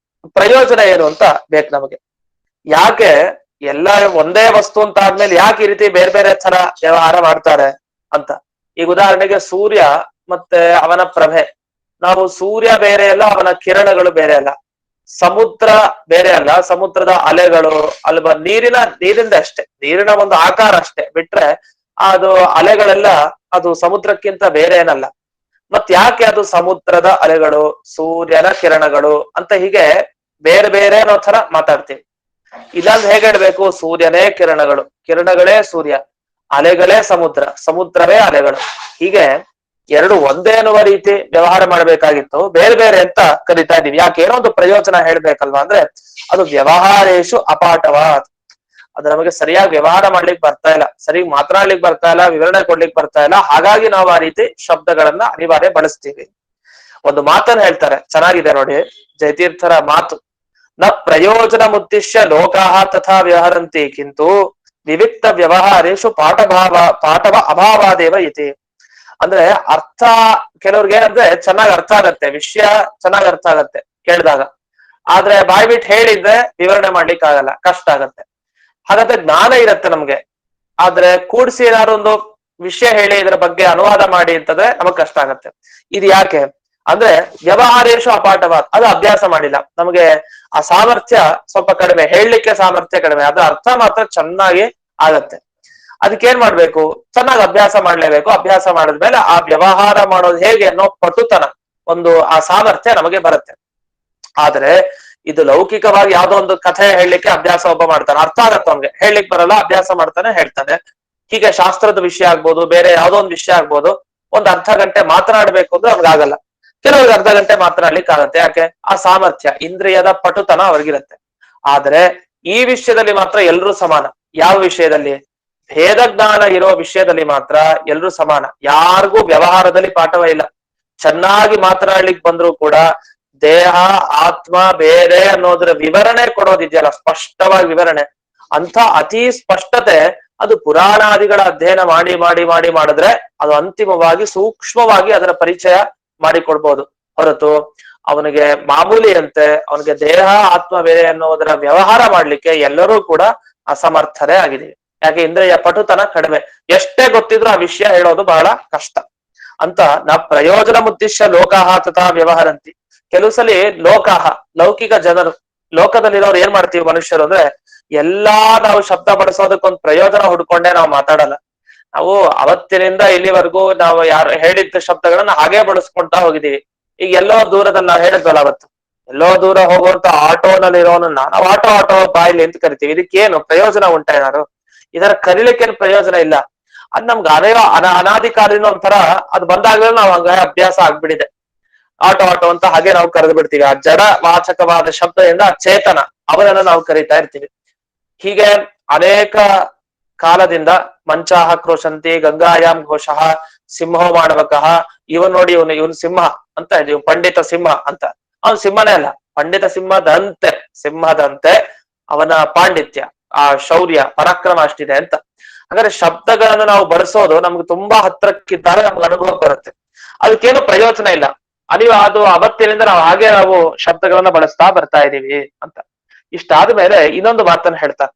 [SPEAKER 2] ಪ್ರಯೋಜನ ಏನು ಅಂತ ಬೇಕು ನಮಗೆ. ಯಾಕೆ ಎಲ್ಲ ಒಂದೇ ವಸ್ತು ಅಂತ ಆದ್ಮೇಲೆ ಯಾಕೆ ಈ ರೀತಿ ಬೇರೆ ಬೇರೆ ತರ ವ್ಯವಹಾರ ಮಾಡ್ತಾರೆ ಅಂತ. ಈಗ ಉದಾಹರಣೆಗೆ ಸೂರ್ಯ ಮತ್ತೆ ಅವನ ಪ್ರಭೆ. ನಾವು ಸೂರ್ಯ ಬೇರೆ ಅಲ್ಲ, ಅವನ ಕಿರಣಗಳು ಬೇರೆ ಅಲ್ಲ. ಸಮುದ್ರ ಬೇರೆ ಅಲ್ಲ, ಸಮುದ್ರದ ಅಲೆಗಳು ಅಲ್ವಾ ನೀರಿಂದ ಅಷ್ಟೇ, ನೀರಿನ ಒಂದು ಆಕಾರ ಅಷ್ಟೇ ಬಿಟ್ರೆ ಅದು ಅಲೆಗಳೆಲ್ಲ ಅದು ಸಮುದ್ರಕ್ಕಿಂತ ಬೇರೆ ಏನಲ್ಲ. ಮತ್ ಯಾಕೆ ಅದು ಸಮುದ್ರದ ಅಲೆಗಳು, ಸೂರ್ಯನ ಕಿರಣಗಳು ಅಂತ ಹೀಗೆ ಬೇರೆ ಬೇರೆ ಅನ್ನೋ ತರ ಮಾತಾಡ್ತೀವಿ. ಇಲ್ಲಾಂದ್ರೆ ಹೇಗೆ ಹೇಳ್ಬೇಕು? ಸೂರ್ಯನೇ ಕಿರಣಗಳು, ಕಿರಣಗಳೇ ಸೂರ್ಯ, ಅಲೆಗಳೇ ಸಮುದ್ರ, ಸಮುದ್ರವೇ ಅಲೆಗಳು. ಹೀಗೆ ಎರಡು ಒಂದೇ ಅನ್ನುವ ರೀತಿ ವ್ಯವಹಾರ ಮಾಡ್ಬೇಕಾಗಿತ್ತು, ಬೇರೆ ಬೇರೆ ಅಂತ ಕರಿತಾ ಇದೀವಿ. ಯಾಕೆ? ಏನೋ ಒಂದು ಪ್ರಯೋಜನ ಹೇಳ್ಬೇಕಲ್ವಾ. ಅಂದ್ರೆ ಅದು ವ್ಯವಹಾರೇಶು ಅಪಾಠವಾತ್. ಅದು ನಮಗೆ ಸರಿಯಾಗಿ ವ್ಯವಹಾರ ಮಾಡ್ಲಿಕ್ಕೆ ಬರ್ತಾ ಇಲ್ಲ, ಸರಿ ಮಾತನಾಡ್ಲಿಕ್ಕೆ ಬರ್ತಾ ಇಲ್ಲ, ವಿವರಣೆ ಕೊಡ್ಲಿಕ್ಕೆ ಬರ್ತಾ ಇಲ್ಲ. ಹಾಗಾಗಿ ನಾವು ಆ ರೀತಿ ಶಬ್ದಗಳನ್ನ ಅನಿವಾರ್ಯ ಬಳಸ್ತೀವಿ. ಒಂದು ಮಾತನ್ನ ಹೇಳ್ತಾರೆ, ಚೆನ್ನಾಗಿದೆ ನೋಡಿ, ಜಯತೀರ್ಥರ ಮಾತು. ನ ಪ್ರಯೋಜನ ಮುದ್ದಿಶ್ಯ ಲೋಕಾಹ ತಥಾ ವ್ಯವಹರಂತಿ ಕಿಂತು ವಿವಿಕ್ತ ವ್ಯವಹಾರೇಶು ಪಾಠವ ಅಭಾವಾದೇವ ಇತಿ. ಅಂದ್ರೆ ಅರ್ಥ ಕೆಲವ್ರಿಗೆ ಏನಂದ್ರೆ ಚೆನ್ನಾಗ್ ಅರ್ಥ ಆಗತ್ತೆ, ವಿಷಯ ಚೆನ್ನಾಗ್ ಅರ್ಥ ಆಗತ್ತೆ ಕೇಳಿದಾಗ. ಆದ್ರೆ ಬಾಯ್ ಬಿಟ್ಟು ಹೇಳಿದ್ರೆ ವಿವರಣೆ ಮಾಡ್ಲಿಕ್ಕೆ ಆಗಲ್ಲ, ಕಷ್ಟ ಆಗತ್ತೆ. ಹಾಗಾದ್ರೆ ಜ್ಞಾನ ಇರತ್ತೆ ನಮ್ಗೆ, ಆದ್ರೆ ಕೂಡ್ಸಿ ಏನಾದ್ರು ಒಂದು ವಿಷಯ ಹೇಳಿ ಇದರ ಬಗ್ಗೆ ಅನುವಾದ ಮಾಡಿ ಅಂತಂದ್ರೆ ನಮಗ್ ಕಷ್ಟ ಆಗತ್ತೆ. ಇದು ಯಾಕೆ ಅಂದ್ರೆ ವ್ಯವಹಾರೇಶು ಅಪಾಠವಾದ, ಅದು ಅಭ್ಯಾಸ ಮಾಡಿಲ್ಲ ನಮಗೆ. ಆ ಸಾಮರ್ಥ್ಯ ಸ್ವಲ್ಪ ಕಡಿಮೆ, ಹೇಳಲಿಕ್ಕೆ ಸಾಮರ್ಥ್ಯ ಕಡಿಮೆ, ಅದ್ರ ಅರ್ಥ ಮಾತ್ರ ಚೆನ್ನಾಗಿ ಆಗತ್ತೆ. ಅದಕ್ಕೇನ್ ಮಾಡ್ಬೇಕು? ಚೆನ್ನಾಗಿ ಅಭ್ಯಾಸ ಮಾಡ್ಲೇಬೇಕು. ಅಭ್ಯಾಸ ಮಾಡಿದ್ಮೇಲೆ ಆ ವ್ಯವಹಾರ ಮಾಡೋದು ಹೇಗೆ ಅನ್ನೋ ಪಟುತನ, ಒಂದು ಆ ಸಾಮರ್ಥ್ಯ ನಮಗೆ ಬರುತ್ತೆ. ಆದ್ರೆ ಇದು ಲೌಕಿಕವಾಗಿ ಯಾವ್ದೋ ಒಂದು ಕಥೆ ಹೇಳಲಿಕ್ಕೆ ಅಭ್ಯಾಸ ಒಬ್ಬ ಮಾಡ್ತಾನೆ, ಅರ್ಥ ಆಗತ್ತ ಅವ್ನಿಗೆ, ಹೇಳಲಿಕ್ಕೆ ಬರಲ್ಲ, ಅಭ್ಯಾಸ ಮಾಡ್ತಾನೆ, ಹೇಳ್ತಾನೆ. ಹೀಗೆ ಶಾಸ್ತ್ರದ ವಿಷಯ ಆಗ್ಬೋದು, ಬೇರೆ ಯಾವ್ದೋ ಒಂದು ವಿಷಯ ಆಗ್ಬೋದು, ಒಂದ್ ಅರ್ಧ ಗಂಟೆ ಮಾತನಾಡ್ಬೇಕು ಅಂದ್ರೆ ಅವ್ನಿಗಾಗಲ್ಲ. ಕೆಲವ್ರಿಗೆ ಅರ್ಧ ಗಂಟೆ ಮಾತನಾಡ್ಲಿಕ್ಕೆ ಆಗತ್ತೆ. ಯಾಕೆ? ಆ ಸಾಮರ್ಥ್ಯ, ಇಂದ್ರಿಯದ ಪಟುತನ ಅವ್ರಿಗಿರತ್ತೆ. ಆದ್ರೆ ಈ ವಿಷಯದಲ್ಲಿ ಮಾತ್ರ ಎಲ್ರೂ ಸಮಾನ. ಯಾವ ವಿಷಯದಲ್ಲಿ? ಭೇದ ಜ್ಞಾನ ಇರೋ ವಿಷಯದಲ್ಲಿ ಮಾತ್ರ ಎಲ್ರೂ ಸಮಾನ. ಯಾರಿಗೂ ವ್ಯವಹಾರದಲ್ಲಿ ಪಾಠವ ಇಲ್ಲ. ಚೆನ್ನಾಗಿ ಮಾತನಾಡ್ಲಿಕ್ಕೆ ಬಂದ್ರು ಕೂಡ ದೇಹ ಆತ್ಮ ಬೇರೆ ಅನ್ನೋದ್ರ ವಿವರಣೆ ಕೊಡೋದಿದೆಯಲ್ಲ, ಸ್ಪಷ್ಟವಾಗಿ ವಿವರಣೆ, ಅಂತ ಅತಿ ಸ್ಪಷ್ಟತೆ ಅದು ಪುರಾಣಾದಿಗಳ ಅಧ್ಯಯನ ಮಾಡಿ ಮಾಡಿ ಮಾಡಿ ಮಾಡಿದ್ರೆ ಅದು ಅಂತಿಮವಾಗಿ ಸೂಕ್ಷ್ಮವಾಗಿ ಅದರ ಪರಿಚಯ ಮಾಡಿಕೊಡ್ಬೋದು. ಹೊರತು ಅವನಿಗೆ ಮಾಮೂಲಿ ಅಂತೆ ಅವನಿಗೆ ದೇಹ ಆತ್ಮ ಬೇರೆ ಅನ್ನೋದರ ವ್ಯವಹಾರ ಮಾಡ್ಲಿಕ್ಕೆ ಎಲ್ಲರೂ ಕೂಡ ಅಸಮರ್ಥರೇ ಆಗಿದೀವಿ. ಯಾಕೆ? ಇಂದ್ರಿಯ ಪಟುತನ ಕಡಿಮೆ. ಎಷ್ಟೇ ಗೊತ್ತಿದ್ರು ಆ ವಿಷಯ ಹೇಳೋದು ಬಹಳ ಕಷ್ಟ ಅಂತ. ನಾ ಪ್ರಯೋಜನ ಮುದ್ದಿಶ್ಯ ಲೋಕಾಹ ತಥಾ ವ್ಯವಹರಂತಿ. ಕೆಲವು ಸಲಿ ಲೋಕಾಹ, ಲೌಕಿಕ ಜನರು, ಲೋಕದಲ್ಲಿರೋರು ಏನ್ ಮಾಡ್ತೀವಿ ಮನುಷ್ಯರು ಅಂದ್ರೆ ಎಲ್ಲಾ ನಾವು ಶಬ್ದ ಬಳಸೋದಕ್ಕೊಂದು ಪ್ರಯೋಜನ ಹುಡ್ಕೊಂಡೆ ನಾವು ಮಾತಾಡಲ್ಲ. ನಾವು ಅವತ್ತಿನಿಂದ ಇಲ್ಲಿವರೆಗೂ ನಾವು ಯಾರು ಹೇಳಿದ್ದ ಶಬ್ದಗಳನ್ನ ಹಾಗೆ ಬಳಸ್ಕೊಂತಾ ಹೋಗಿದೀವಿ. ಈಗ ಎಲ್ಲೋ ದೂರದಲ್ಲಿ ನಾವು ಹೇಳಿದ್ವಲ್ಲ ಅವತ್ತು, ಎಲ್ಲೋ ದೂರ ಹೋಗುವಂತ ಆಟೋನಲ್ಲಿ ಇರೋನನ್ನ ನಾವು ಆಟೋ ಬಾಯ್ಲಿ ಅಂತ ಕರಿತೀವಿ. ಇದಕ್ಕೇನು ಪ್ರಯೋಜನ ಉಂಟ? ಏನಾದ್ರು ಇದರ ಕರಿಲಿಕ್ಕೇನು ಪ್ರಯೋಜನ ಇಲ್ಲ. ಅದ್ ನಮ್ಗೆ ಅನಾದಿ ಕಾಲಿನ ಒಂಥರ ಅದು ಬಂದಾಗಲೂ ನಾವು ಹಂಗ ಅಭ್ಯಾಸ ಆಗ್ಬಿಟ್ಟಿದೆ. ಆಟೋ ಅಂತ ಹಾಗೆ ನಾವು ಕರೆದು ಬಿಡ್ತೀವಿ. ಆ ಜಡ ವಾಚಕವಾದ ಶಬ್ದದಿಂದ ಚೇತನ ಅವನನ್ನ ನಾವು ಕರಿತಾ ಇರ್ತೀವಿ. ಹೀಗೆ ಅನೇಕ ಕಾಲದಿಂದ ಮಂಚಾಹ ಕ್ರೋಶಂತಿ ಗಂಗಾಯಾಮ್ ಘೋಷಃ ಸಿಂಹೋ ಮಾಣವಕಃ. ಇವನ್ ನೋಡಿ ಇವನು ಸಿಂಹ ಅಂತ, ಪಂಡಿತ ಸಿಂಹ ಅಂತ. ಅವನು ಸಿಂಹನೇ ಅಲ್ಲ, ಪಂಡಿತ ಸಿಂಹದಂತೆ ಅವನ ಪಾಂಡಿತ್ಯ, ಆ ಶೌರ್ಯ ಪರಾಕ್ರಮ ಅಷ್ಟಿದೆ ಅಂತ. ಹಾಗಾದ್ರೆ ಶಬ್ದಗಳನ್ನು ನಾವು ಬಳಸೋದು ನಮ್ಗೆ ತುಂಬಾ ಹತ್ರಕ್ಕಿದ್ದಾಗ ನಮ್ಗೆ ಅನುಭವ ಬರುತ್ತೆ. ಅದಕ್ಕೇನು ಪ್ರಯೋಜನ ಇಲ್ಲ. ಅದು ಅವತ್ತಿನಿಂದ ನಾವು ಶಬ್ದಗಳನ್ನ ಬಳಸ್ತಾ ಬರ್ತಾ ಇದೀವಿ ಅಂತ. ಇಷ್ಟಾದ ಮೇಲೆ ಇನ್ನೊಂದು ಮಾತನ್ನ ಹೇಳ್ತಾರೆ.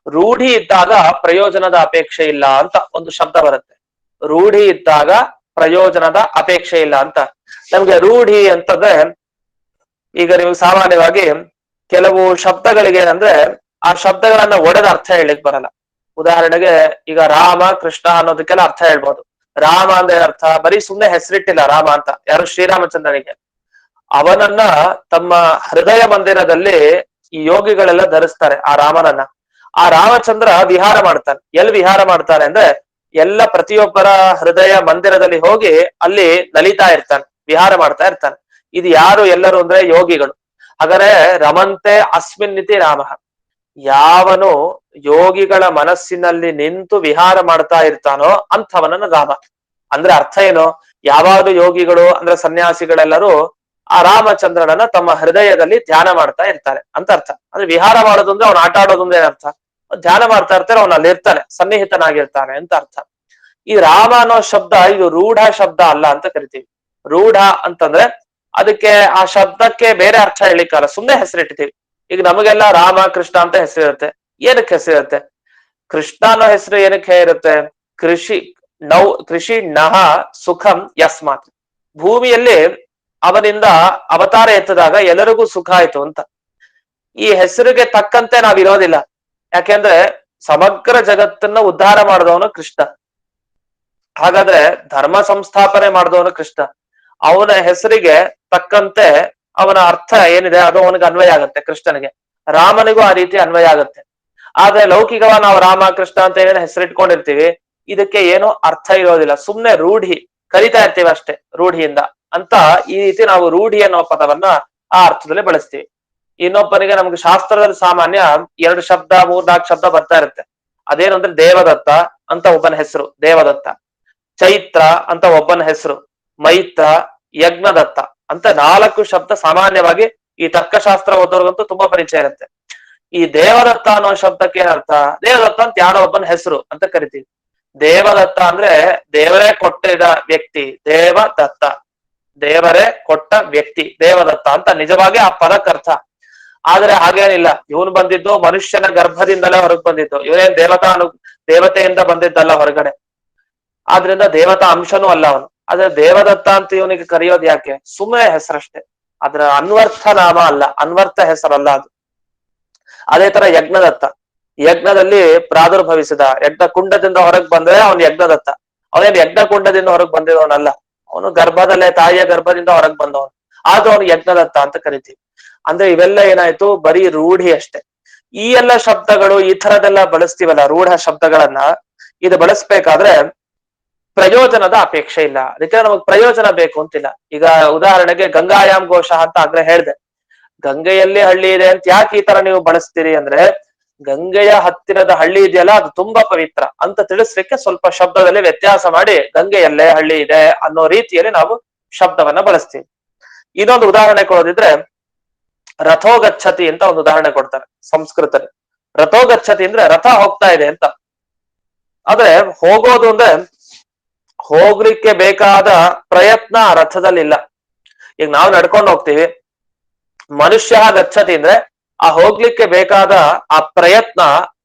[SPEAKER 2] ರೂಢಿ ಇದ್ದಾಗ ಪ್ರಯೋಜನದ ಅಪೇಕ್ಷೆ ಇಲ್ಲ ಅಂತ ಒಂದು ಶಬ್ದ ಬರುತ್ತೆ. ರೂಢಿ ಇದ್ದಾಗ ಪ್ರಯೋಜನದ ಅಪೇಕ್ಷೆ ಇಲ್ಲ ಅಂತ. ನಮ್ಗೆ ರೂಢಿ ಅಂತಂದ್ರೆ, ಈಗ ನೀವು ಸಾಮಾನ್ಯವಾಗಿ ಕೆಲವು ಶಬ್ದಗಳಿಗೆ ಏನಂದ್ರೆ ಆ ಶಬ್ದಗಳನ್ನ ಒಡೆದ ಅರ್ಥ ಹೇಳಿಕ್ ಬರಲ್ಲ. ಉದಾಹರಣೆಗೆ ಈಗ ರಾಮ ಕೃಷ್ಣ ಅನ್ನೋದಕ್ಕೆಲ್ಲ ಅರ್ಥ ಹೇಳ್ಬೋದು. ರಾಮ ಅಂದ್ರೆ ಅರ್ಥ ಬರೀ ಸುಮ್ನೆ ಹೆಸರಿಟ್ಟಿಲ್ಲ ರಾಮ ಅಂತ, ಯಾರು ಶ್ರೀರಾಮಚಂದ್ರನಿಗೆ. ಅವನನ್ನ ತಮ್ಮ ಹೃದಯ ಮಂದಿರದಲ್ಲಿ ಈ ಯೋಗಿಗಳೆಲ್ಲ ಧರಿಸ್ತಾರೆ ಆ ರಾಮನನ್ನ. ಆ ರಾಮಚಂದ್ರ ವಿಹಾರ ಮಾಡ್ತಾನೆ. ಎಲ್ಲಿ ವಿಹಾರ ಮಾಡ್ತಾನೆ ಅಂದ್ರೆ ಎಲ್ಲ ಪ್ರತಿಯೊಬ್ಬರ ಹೃದಯ ಮಂದಿರದಲ್ಲಿ ಹೋಗಿ ಅಲ್ಲಿ ನಲಿತಾ ಇರ್ತಾನೆ, ವಿಹಾರ ಮಾಡ್ತಾ ಇರ್ತಾನೆ. ಇದು ಯಾರು ಎಲ್ಲರೂ ಅಂದ್ರೆ ಯೋಗಿಗಳು. ಹಾಗಾದ್ರೆ ರಮಂತೆ ಅಸ್ಮಿನ್ ಇತಿ ರಾಮ, ಯಾವನು ಯೋಗಿಗಳ ಮನಸ್ಸಿನಲ್ಲಿ ನಿಂತು ವಿಹಾರ ಮಾಡ್ತಾ ಇರ್ತಾನೋ ಅಂಥವನನ್ನ ರಾಮ. ಅಂದ್ರೆ ಅರ್ಥ ಏನು? ಯಾವಾಗಲೂ ಯೋಗಿಗಳು ಅಂದ್ರೆ ಸನ್ಯಾಸಿಗಳೆಲ್ಲರೂ ಆ ರಾಮಚಂದ್ರನನ್ನ ತಮ್ಮ ಹೃದಯದಲ್ಲಿ ಧ್ಯಾನ ಮಾಡ್ತಾ ಇರ್ತಾರೆ ಅಂತ ಅರ್ಥ. ಅಂದ್ರೆ ವಿಹಾರ ಮಾಡೋದು ಅಂದ್ರೆ ಅವ್ನು ಆಟ ಆಡೋದು ಅಂದ್ರೆ ಏನರ್ಥ? ಧ್ಯಾನ ಮಾಡ್ತಾ ಇರ್ತಾರೆ, ಅವನು ಅಲ್ಲಿ ಇರ್ತಾನೆ, ಸನ್ನಿಹಿತನಾಗಿರ್ತಾನೆ ಅಂತ ಅರ್ಥ. ಈ ರಾಮ ಅನ್ನೋ ಶಬ್ದ ಇದು ರೂಢ ಶಬ್ದ ಅಲ್ಲ ಅಂತ ಕರಿತೀವಿ. ರೂಢ ಅಂತಂದ್ರೆ ಅದಕ್ಕೆ ಆ ಶಬ್ದಕ್ಕೆ ಬೇರೆ ಅರ್ಥ ಹೇಳಿಕ್ಕಲ್ಲ, ಸುಮ್ಮನೆ ಹೆಸರಿಟ್ಟಿದ್ದೀವಿ. ಈಗ ನಮಗೆಲ್ಲ ರಾಮ ಕೃಷ್ಣ ಅಂತ ಹೆಸರಿರುತ್ತೆ. ಏನಕ್ಕೆ ಹೆಸರಿರುತ್ತೆ? ಕೃಷ್ಣ ಅನ್ನೋ ಹೆಸರು ಏನಕ್ಕೆ ಇರುತ್ತೆ? ಕೃಷಿ ನಹ ಸುಖಂ ಯಸ್ಮಾತ್, ಭೂಮಿಯಲ್ಲಿ ಅವನಿಂದ ಅವತಾರ ಎತ್ತದಾಗ ಎಲ್ಲರಿಗೂ ಸುಖ ಆಯ್ತು ಅಂತ. ಈ ಹೆಸರಿಗೆ ತಕ್ಕಂತೆ ನಾವಿರೋದಿಲ್ಲ. ಯಾಕೆಂದ್ರೆ ಸಮಗ್ರ ಜಗತ್ತನ್ನ ಉದ್ಧಾರ ಮಾಡಿದವನು ಕೃಷ್ಣ. ಹಾಗಾದ್ರೆ ಧರ್ಮ ಸಂಸ್ಥಾಪನೆ ಮಾಡಿದವನು ಕೃಷ್ಣ. ಅವನ ಹೆಸರಿಗೆ ತಕ್ಕಂತೆ ಅವನ ಅರ್ಥ ಏನಿದೆ ಅದು ಅವನಿಗೆ ಅನ್ವಯ ಆಗುತ್ತೆ. ಕೃಷ್ಣನಿಗೆ, ರಾಮನಿಗೂ ಆ ರೀತಿ ಅನ್ವಯ ಆಗುತ್ತೆ. ಆದ್ರೆ ಲೌಕಿಕವ ನಾವು ರಾಮ ಕೃಷ್ಣ ಅಂತ ಏನೇನು ಹೆಸರಿಟ್ಕೊಂಡಿರ್ತೀವಿ, ಇದಕ್ಕೆ ಏನೋ ಅರ್ಥ ಇರೋದಿಲ್ಲ, ಸುಮ್ನೆ ರೂಢಿ ಕಲಿತಾ ಇರ್ತೀವಿ ಅಷ್ಟೇ ರೂಢಿಯಿಂದ ಅಂತ. ಈ ರೀತಿ ನಾವು ರೂಢಿ ಅನ್ನೋ ಪದವನ್ನ ಆ ಅರ್ಥದಲ್ಲಿ ಬಳಸ್ತೀವಿ. ಇನ್ನೊಬ್ಬನಿಗೆ ನಮ್ಗೆ ಶಾಸ್ತ್ರದಲ್ಲಿ ಸಾಮಾನ್ಯ 2 ಶಬ್ದ 3-4 ಶಬ್ದ ಬರ್ತಾ ಇರುತ್ತೆ. ಅದೇನು ಅಂದ್ರೆ ದೇವದತ್ತ ಅಂತ ಒಬ್ಬನ ಹೆಸರು, ದೇವದತ್ತ. ಚೈತ್ರ ಅಂತ ಒಬ್ಬನ ಹೆಸರು, ಮೈತ್ರ. ಯಜ್ಞದತ್ತ ಅಂತ 4 ಶಬ್ದ ಸಾಮಾನ್ಯವಾಗಿ ಈ ತರ್ಕಶಾಸ್ತ್ರ ಓದೋರ್ಗಂತೂ ತುಂಬಾ ಪರಿಚಯ ಇರುತ್ತೆ. ಈ ದೇವದತ್ತ ಅನ್ನೋ ಶಬ್ದಕ್ಕೆ ಏನರ್ಥ? ದೇವದತ್ತ ಅಂತ ಯಾರೋ ಒಬ್ಬನ ಹೆಸರು ಅಂತ ಕರಿತೀವಿ. ದೇವದತ್ತ ಅಂದ್ರೆ ದೇವರೇ ಕೊಟ್ಟಿದ ವ್ಯಕ್ತಿ, ದೇವದತ್ತ, ದೇವರೇ ಕೊಟ್ಟ ವ್ಯಕ್ತಿ ದೇವದತ್ತ ಅಂತ ನಿಜವಾಗಿ ಆ ಪದಕ್ಕರ್ಥ. ಆದ್ರೆ ಹಾಗೇನಿಲ್ಲ, ಇವನು ಬಂದಿದ್ದು ಮನುಷ್ಯನ ಗರ್ಭದಿಂದಲೇ ಹೊರಗೆ ಬಂದಿದ್ದು, ಇವನೇನ್ ದೇವತೆಯಿಂದ ಬಂದಿದ್ದಲ್ಲ ಹೊರಗಡೆ. ಆದ್ರಿಂದ ದೇವತಾ ಅಂಶನೂ ಅಲ್ಲ ಅವನು. ಆದ್ರೆ ದೇವದತ್ತ ಅಂತ ಇವನಿಗೆ ಕರೆಯೋದು ಯಾಕೆ? ಸುಮ್ಮನೆ ಹೆಸರಷ್ಟೇ, ಅದ್ರ ಅನ್ವರ್ಥ ನಾಮ ಅಲ್ಲ, ಅನ್ವರ್ಥ ಹೆಸರಲ್ಲ ಅದು. ಅದೇ ತರ ಯಜ್ಞದತ್ತ, ಯಜ್ಞದಲ್ಲಿ ಪ್ರಾದುರ್ಭವಿಸಿದ, ಯಜ್ಞ ಕುಂಡದಿಂದ ಹೊರಗೆ ಬಂದ್ರೆ ಅವನು ಯಜ್ಞದತ್ತ. ಅವನೇನು ಯಜ್ಞ ಕುಂಡದಿಂದ ಹೊರಗೆ ಬಂದಿರೋನಲ್ಲ, ಅವನು ಗರ್ಭದಲ್ಲೇ ತಾಯಿಯ ಗರ್ಭದಿಂದ ಹೊರಗೆ ಬಂದವನು, ಆದ್ರೂ ಅವನು ಯಜ್ಞದತ್ತ ಅಂತ ಕರಿತೀವಿ. ಅಂದ್ರೆ ಇವೆಲ್ಲ ಏನಾಯ್ತು? ಬರೀ ರೂಢಿ ಅಷ್ಟೇ. ಈ ಎಲ್ಲ ಶಬ್ದಗಳು ಈ ತರದೆಲ್ಲ ಬಳಸ್ತೀವಲ್ಲ ರೂಢ ಶಬ್ದಗಳನ್ನ, ಇದು ಬಳಸ್ಬೇಕಾದ್ರೆ ಪ್ರಯೋಜನದ ಅಪೇಕ್ಷೆ ಇಲ್ಲ. ಅದಕ್ಕೆ ನಮಗ್ ಪ್ರಯೋಜನ ಬೇಕು ಅಂತಿಲ್ಲ. ಈಗ ಉದಾಹರಣೆಗೆ ಗಂಗಾಯಾಮ್ ಘೋಷ ಅಂತ ಆಗ್ಲೇ ಹೇಳ್ದೆ. ಗಂಗೆಯಲ್ಲಿ ಹಳ್ಳಿ ಇದೆ ಅಂತ ಯಾಕೆ ಈ ತರ ನೀವು ಬಳಸ್ತೀರಿ ಅಂದ್ರೆ, ಗಂಗೆಯ ಹತ್ತಿರದ ಹಳ್ಳಿ ಇದೆಯಲ್ಲ ಅದು ತುಂಬಾ ಪವಿತ್ರ ಅಂತ ತಿಳಿಸ್ಲಿಕ್ಕೆ ಸ್ವಲ್ಪ ಶಬ್ದದಲ್ಲಿ ವ್ಯತ್ಯಾಸ ಮಾಡಿ ಗಂಗೆಯಲ್ಲೇ ಹಳ್ಳಿ ಇದೆ ಅನ್ನೋ ರೀತಿಯಲ್ಲಿ ನಾವು ಶಬ್ದವನ್ನ ಬಳಸ್ತೀವಿ. ಇನ್ನೊಂದು ಉದಾಹರಣೆ ಕೊಡೋದಿದ್ರೆ, ರಥೋಗಚ್ಚತಿ ಅಂತ ಒಂದು ಉದಾಹರಣೆ ಕೊಡ್ತಾರೆ ಸಂಸ್ಕೃತದಲ್ಲಿ. ರಥೋಗಚ್ಚತಿ ಅಂದ್ರೆ ರಥ ಹೋಗ್ತಾ ಇದೆ ಅಂತ. ಆದ್ರೆ ಹೋಗೋದು ಅಂದ್ರೆ ಹೋಗ್ಲಿಕ್ಕೆ ಬೇಕಾದ ಪ್ರಯತ್ನ ಆ ರಥದಲ್ಲಿ ಇಲ್ಲ. ಈಗ ನಾವು ನಡ್ಕೊಂಡು ಹೋಗ್ತೀವಿ, ಮನುಷ್ಯ ಗಚ್ಚತಿ ಅಂದ್ರೆ ಆ ಹೋಗ್ಲಿಕ್ಕೆ ಬೇಕಾದ ಆ ಪ್ರಯತ್ನ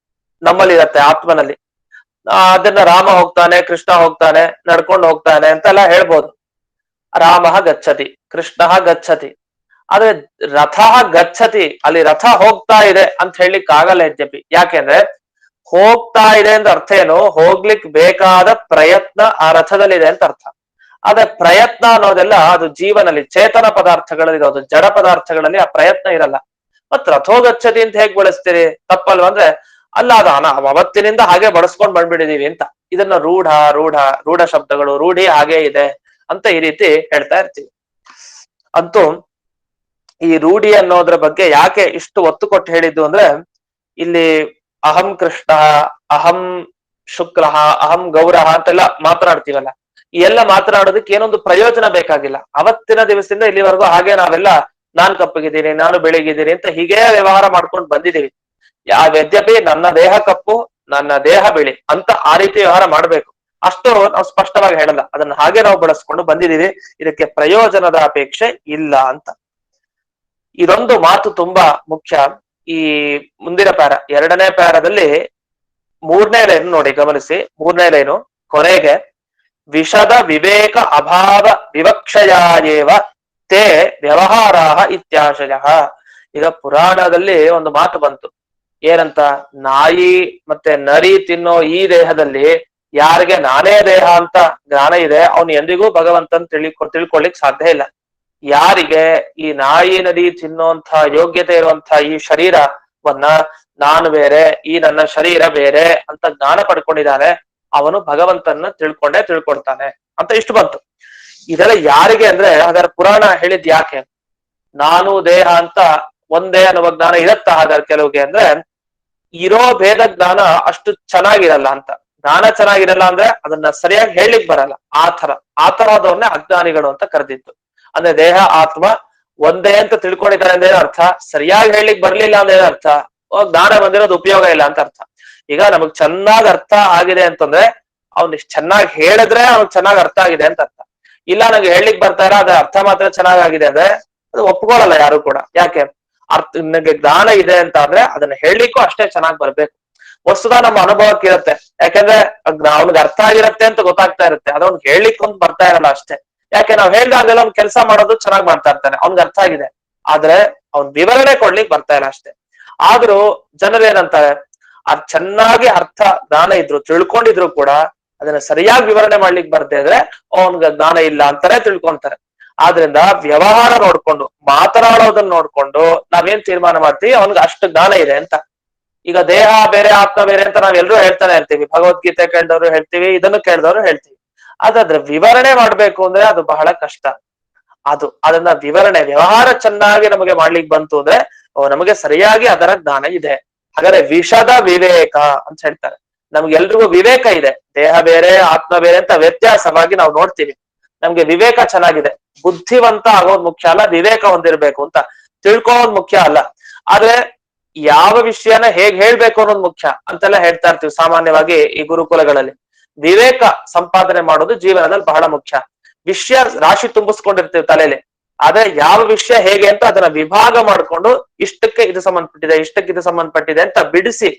[SPEAKER 2] ನಮ್ಮಲ್ಲಿ ಇರತ್ತೆ, ಆತ್ಮನಲ್ಲಿ. ಅದನ್ನ ರಾಮ ಹೋಗ್ತಾನೆ, ಕೃಷ್ಣ ಹೋಗ್ತಾನೆ, ನಡ್ಕೊಂಡು ಹೋಗ್ತಾನೆ ಅಂತೆಲ್ಲ ಹೇಳ್ಬೋದು. ರಾಮ ಗಚ್ಚತಿ, ಕೃಷ್ಣ ಗಚ್ಚತಿ. ಆದ್ರೆ ರಥ ಗಚ್ಚತಿ, ಅಲ್ಲಿ ರಥ ಹೋಗ್ತಾ ಇದೆ ಅಂತ ಹೇಳಲಿಕ್ಕೆ ಆಗಲ್ಲ ಯದ್ಯಪಿ. ಯಾಕೆಂದ್ರೆ ಹೋಗ್ತಾ ಇದೆ ಅಂತ ಅರ್ಥ ಏನು? ಹೋಗ್ಲಿಕ್ ಬೇಕಾದ ಪ್ರಯತ್ನ ಆ ರಥದಲ್ಲಿದೆ ಅಂತ ಅರ್ಥ. ಆದ್ರೆ ಪ್ರಯತ್ನ ಅನ್ನೋದೆಲ್ಲ ಅದು ಜೀವನಲ್ಲಿ ಚೇತನ ಪದಾರ್ಥಗಳಲ್ಲಿ ಇರೋದು, ಜಡ ಪದಾರ್ಥಗಳಲ್ಲಿ ಆ ಪ್ರಯತ್ನ ಇರಲ್ಲ. ಮತ್ ರಥೋಗಚ್ಚತಿ ಅಂತ ಹೇಗ್ ಬಳಸ್ತೀರಿ? ತಪ್ಪಲ್ವ? ಅಂದ್ರೆ ಅಲ್ಲ, ಅದು ಅವತ್ತಿನಿಂದ ಹಾಗೆ ಬಳಸ್ಕೊಂಡ್ ಬಂದ್ಬಿಟ್ಟಿದೀವಿ ಅಂತ. ಇದನ್ನ ರೂಢ ಶಬ್ದಗಳು, ರೂಢಿ ಹಾಗೆ ಇದೆ ಅಂತ ಈ ರೀತಿ ಹೇಳ್ತಾ ಇರ್ತೀವಿ. ಅಂತೂ ಈ ರೂಢಿ ಅನ್ನೋದ್ರ ಬಗ್ಗೆ ಯಾಕೆ ಇಷ್ಟು ಒತ್ತು ಕೊಟ್ಟು ಹೇಳಿದ್ದು ಅಂದ್ರೆ, ಇಲ್ಲಿ ಅಹಂ ಕೃಷ್ಣ, ಅಹಂ ಶುಕ್ಲ, ಅಹಂ ಗೌರಹ ಅಂತೆಲ್ಲ ಮಾತನಾಡ್ತೀವಲ್ಲ, ಈ ಎಲ್ಲ ಮಾತನಾಡೋದಕ್ಕೆ ಏನೊಂದು ಪ್ರಯೋಜನ ಬೇಕಾಗಿಲ್ಲ. ಅವತ್ತಿನ ದಿವಸದಿಂದ ಇಲ್ಲಿವರೆಗೂ ಹಾಗೆ ನಾವೆಲ್ಲ ನಾನ್ ಕಪ್ಪಗಿದ್ದೀನಿ, ನಾನು ಬೆಳಿಗಿದ್ದೀನಿ ಅಂತ ಹೀಗೆ ವ್ಯವಹಾರ ಮಾಡ್ಕೊಂಡು ಬಂದಿದ್ದೀವಿ. ಯದ್ಯಪಿ ನನ್ನ ದೇಹ ಕಪ್ಪು, ನನ್ನ ದೇಹ ಬಿಳಿ ಅಂತ ಆ ರೀತಿ ವ್ಯವಹಾರ ಮಾಡ್ಬೇಕು. ಅಷ್ಟು ನಾವು ಸ್ಪಷ್ಟವಾಗಿ ಹೇಳಲ್ಲ, ಅದನ್ನ ಹಾಗೆ ನಾವು ಬಳಸ್ಕೊಂಡು ಬಂದಿದ್ದೀವಿ. ಇದಕ್ಕೆ ಪ್ರಯೋಜನದ ಅಪೇಕ್ಷೆ ಇಲ್ಲ ಅಂತ. ಇದೊಂದು ಮಾತು ತುಂಬಾ ಮುಖ್ಯ. ಈ ಮುಂದಿನ ಪ್ಯಾರ, ಎರಡನೇ ಪ್ಯಾರದಲ್ಲಿ ಮೂರನೇ ಲೈನ್ ನೋಡಿ, ಗಮನಿಸಿ. ಮೂರನೇ ಲೈನು ಕೊನೆಗೆ ವಿಷದ ವಿವೇಕ ಅಭಾವ ವಿವಕ್ಷಯಾಯೇವ ತೇ ವ್ಯವಹಾರಾಹ ಇತ್ಯಾಶಯ. ಈಗ ಪುರಾಣದಲ್ಲಿ ಒಂದು ಮಾತು ಬಂತು, ಏನಂತ? ನಾಯಿ ಮತ್ತೆ ನರಿ ತಿನ್ನೋ ಈ ದೇಹದಲ್ಲಿ ಯಾರಿಗೆ ನಾನೇ ದೇಹ ಅಂತ ಜ್ಞಾನ ಇದೆ, ಅವನು ಎಂದಿಗೂ ಭಗವಂತನ್ ತಿಳ್ಕೊಳ್ಳಿಕ್ ಸಾಧ್ಯ ಇಲ್ಲ. ಯಾರಿಗೆ ಈ ನಾಯಿ ನದಿ ತಿನ್ನುವಂತ ಯೋಗ್ಯತೆ ಇರುವಂತಹ ಈ ಶರೀರವನ್ನ ನಾನು ಬೇರೆ, ಈ ನನ್ನ ಶರೀರ ಬೇರೆ ಅಂತ ಜ್ಞಾನ ಪಡ್ಕೊಂಡಿದ್ದಾನೆ, ಅವನು ಭಗವಂತನ ತಿಳ್ಕೊಳ್ತಾನೆ ಅಂತ ಇಷ್ಟು ಬಂತು. ಇದೆಲ್ಲ ಯಾರಿಗೆ ಅಂದ್ರೆ, ಹಾಗಾದ್ರೆ ಪುರಾಣ ಹೇಳಿದ್ ಯಾಕೆ? ನಾನು ದೇಹ ಅಂತ ಒಂದೇ ಅನ್ನುವ ಜ್ಞಾನ ಇರತ್ತ ಹಾಗಾದ್ರೆ ಕೆಲವ್ಗೆ ಅಂದ್ರೆ, ಇರೋ ಭೇದ ಜ್ಞಾನ ಅಷ್ಟು ಚೆನ್ನಾಗಿರಲ್ಲ ಅಂತ. ಜ್ಞಾನ ಚೆನ್ನಾಗಿರಲ್ಲ ಅಂದ್ರೆ ಅದನ್ನ ಸರಿಯಾಗಿ ಹೇಳಲಿಕ್ ಬರಲ್ಲ. ಆ ತರದವನ್ನೇ ಅಜ್ಞಾನಿಗಳು ಅಂತ ಕರೆದಿತ್ತು. ಅಂದ್ರೆ ದೇಹ ಆತ್ಮ ಒಂದೇ ಅಂತ ತಿಳ್ಕೊಂಡಿದ್ದಾರೆ ಅಂದ್ರೆ ಅರ್ಥ, ಸರಿಯಾಗಿ ಹೇಳಲಿಕ್ ಬರ್ಲಿಲ್ಲ ಅಂದ್ರೆ ಅರ್ಥ, ಜ್ಞಾನ ಬಂದಿರೋದು ಉಪಯೋಗ ಇಲ್ಲ ಅಂತ ಅರ್ಥ. ಈಗ ನಮಗ್ ಚೆನ್ನಾಗ್ ಅರ್ಥ ಆಗಿದೆ ಅಂತಂದ್ರೆ ಅವ್ನ್ ಚೆನ್ನಾಗಿ ಹೇಳಿದ್ರೆ ಅವ್ನಿಗೆ ಚೆನ್ನಾಗ್ ಅರ್ಥ ಆಗಿದೆ ಅಂತ ಅರ್ಥ. ಇಲ್ಲ ನಂಗೆ ಹೇಳಲಿಕ್ ಬರ್ತಾ ಇಲ್ಲ, ಅದ್ರ ಅರ್ಥ ಮಾತ್ರ ಚೆನ್ನಾಗಾಗಿದೆ ಅಂದ್ರೆ ಅದು ಒಪ್ಕೊಳ್ಳಲ್ಲ ಯಾರು ಕೂಡ. ಯಾಕೆ? ನನಗೆ ಜ್ಞಾನ ಇದೆ ಅಂತ ಅಂದ್ರೆ ಅದನ್ನ ಹೇಳಲಿಕ್ಕೂ ಅಷ್ಟೇ ಚೆನ್ನಾಗಿ ಬರ್ಬೇಕು. ವಸ್ತುತ ನಮ್ಮ ಅನುಭವಕ್ಕೆ ಇರುತ್ತೆ, ಯಾಕಂದ್ರೆ ಅವ್ನಿಗೆ ಅರ್ಥ ಆಗಿರತ್ತೆ ಅಂತ ಗೊತ್ತಾಗ್ತಾ ಇರುತ್ತೆ, ಅದವ್ನ್ ಹೇಳಲಿಕ್ಕೆ ಒಂದು ಬರ್ತಾ ಇರಲ್ಲ ಅಷ್ಟೇ. ಯಾಕೆ? ನಾವ್ ಹೇಳ್ದಾಗೆಲ್ಲ ಅವ್ನ್ ಕೆಲಸ ಮಾಡೋದು ಚೆನ್ನಾಗ್ ಮಾಡ್ತಾ ಇರ್ತಾನೆ, ಅವ್ನ್ಗೆ ಅರ್ಥ ಆಗಿದೆ, ಆದ್ರೆ ಅವ್ನ್ ವಿವರಣೆ ಕೊಡ್ಲಿಕ್ ಬರ್ತಾ ಇಲ್ಲ ಅಷ್ಟೇ. ಆದ್ರೂ ಜನರೇನಂತಾರೆ, ಅದ್ ಚೆನ್ನಾಗಿ ಅರ್ಥ ಜ್ಞಾನ ಇದ್ರು ತಿಳ್ಕೊಂಡಿದ್ರು ಕೂಡ ಅದನ್ನ ಸರಿಯಾಗಿ ವಿವರಣೆ ಮಾಡ್ಲಿಕ್ಕೆ ಬರ್ತಾ ಇದ್ರೆ ಅವನ್ಗೆ ಜ್ಞಾನ ಇಲ್ಲ ಅಂತಾನೆ ತಿಳ್ಕೊಂತಾರೆ. ಆದ್ರಿಂದ ವ್ಯವಹಾರ ನೋಡ್ಕೊಂಡು, ಮಾತನಾಡೋದನ್ನ ನೋಡ್ಕೊಂಡು ನಾವೇನ್ ತೀರ್ಮಾನ ಮಾಡ್ತೀವಿ, ಅವನ್ಗೆ ಅಷ್ಟು ಜ್ಞಾನ ಇದೆ ಅಂತ. ಈಗ ದೇಹ ಬೇರೆ ಆತ್ಮ ಬೇರೆ ಅಂತ ನಾವೆಲ್ಲರೂ ಹೇಳ್ತಾನೆ ಇರ್ತೀವಿ, ಭಗವದ್ಗೀತೆ ಕೇಳಿದವರು ಹೇಳ್ತೀವಿ, ಇದನ್ನು ಕೇಳಿದವರು ಹೇಳ್ತೀವಿ. ಅದಾದ್ರೆ ವಿವರಣೆ ಮಾಡ್ಬೇಕು ಅಂದ್ರೆ ಅದು ಬಹಳ ಕಷ್ಟ. ಅದನ್ನ ವಿವರಣೆ ವ್ಯವಹಾರ ಚೆನ್ನಾಗಿ ನಮಗೆ ಮಾಡ್ಲಿಕ್ಕೆ ಬಂತು ಅಂದ್ರೆ ನಮಗೆ ಸರಿಯಾಗಿ ಅದರ ಜ್ಞಾನ ಇದೆ. ಹಾಗಾದ್ರೆ ವಿಷದ ವಿವೇಕ ಅಂತ ಹೇಳ್ತಾರೆ. ನಮ್ಗೆಲ್ರಿಗೂ ವಿವೇಕ ಇದೆ, ದೇಹ ಬೇರೆ ಆತ್ಮ ಬೇರೆ ಅಂತ ವ್ಯತ್ಯಾಸವಾಗಿ ನಾವು ನೋಡ್ತೀವಿ. ನಮ್ಗೆ ವಿವೇಕ ಚೆನ್ನಾಗಿದೆ, ಬುದ್ಧಿವಂತ ಆಗೋದ್ ಮುಖ್ಯ ಅಲ್ಲ, ವಿವೇಕ ಹೊಂದಿರ್ಬೇಕು ಅಂತ ತಿಳ್ಕೊಳ್ಳೋದು ಮುಖ್ಯ ಅಲ್ಲ. ಆದ್ರೆ ಯಾವ ವಿಷಯನ ಹೇಗ್ ಹೇಳ್ಬೇಕು ಅನ್ನೋದು ಮುಖ್ಯ ಅಂತೆಲ್ಲ ಹೇಳ್ತಾ ಇರ್ತೀವಿ ಸಾಮಾನ್ಯವಾಗಿ ಈ ಗುರುಕುಲಗಳಲ್ಲಿ. ವಿವೇಕ ಸಂಪಾದನೆ ಮಾಡೋದು ಜೀವನದಲ್ಲಿ ಬಹಳ ಮುಖ್ಯ. ವಿಷಯ ರಾಶಿ ತುಂಬಿಸ್ಕೊಂಡಿರ್ತೀವಿ ತಲೆಯಲ್ಲಿ, ಆದ್ರೆ ಯಾವ ವಿಷಯ ಹೇಗೆ ಅಂತ ಅದನ್ನ ವಿಭಾಗ ಮಾಡ್ಕೊಂಡು ಇಷ್ಟಕ್ಕೆ ಇದು ಸಂಬಂಧಪಟ್ಟಿದೆ, ಇಷ್ಟಕ್ಕೆ ಇದು ಸಂಬಂಧಪಟ್ಟಿದೆ ಅಂತ ಬಿಡಿಸಿ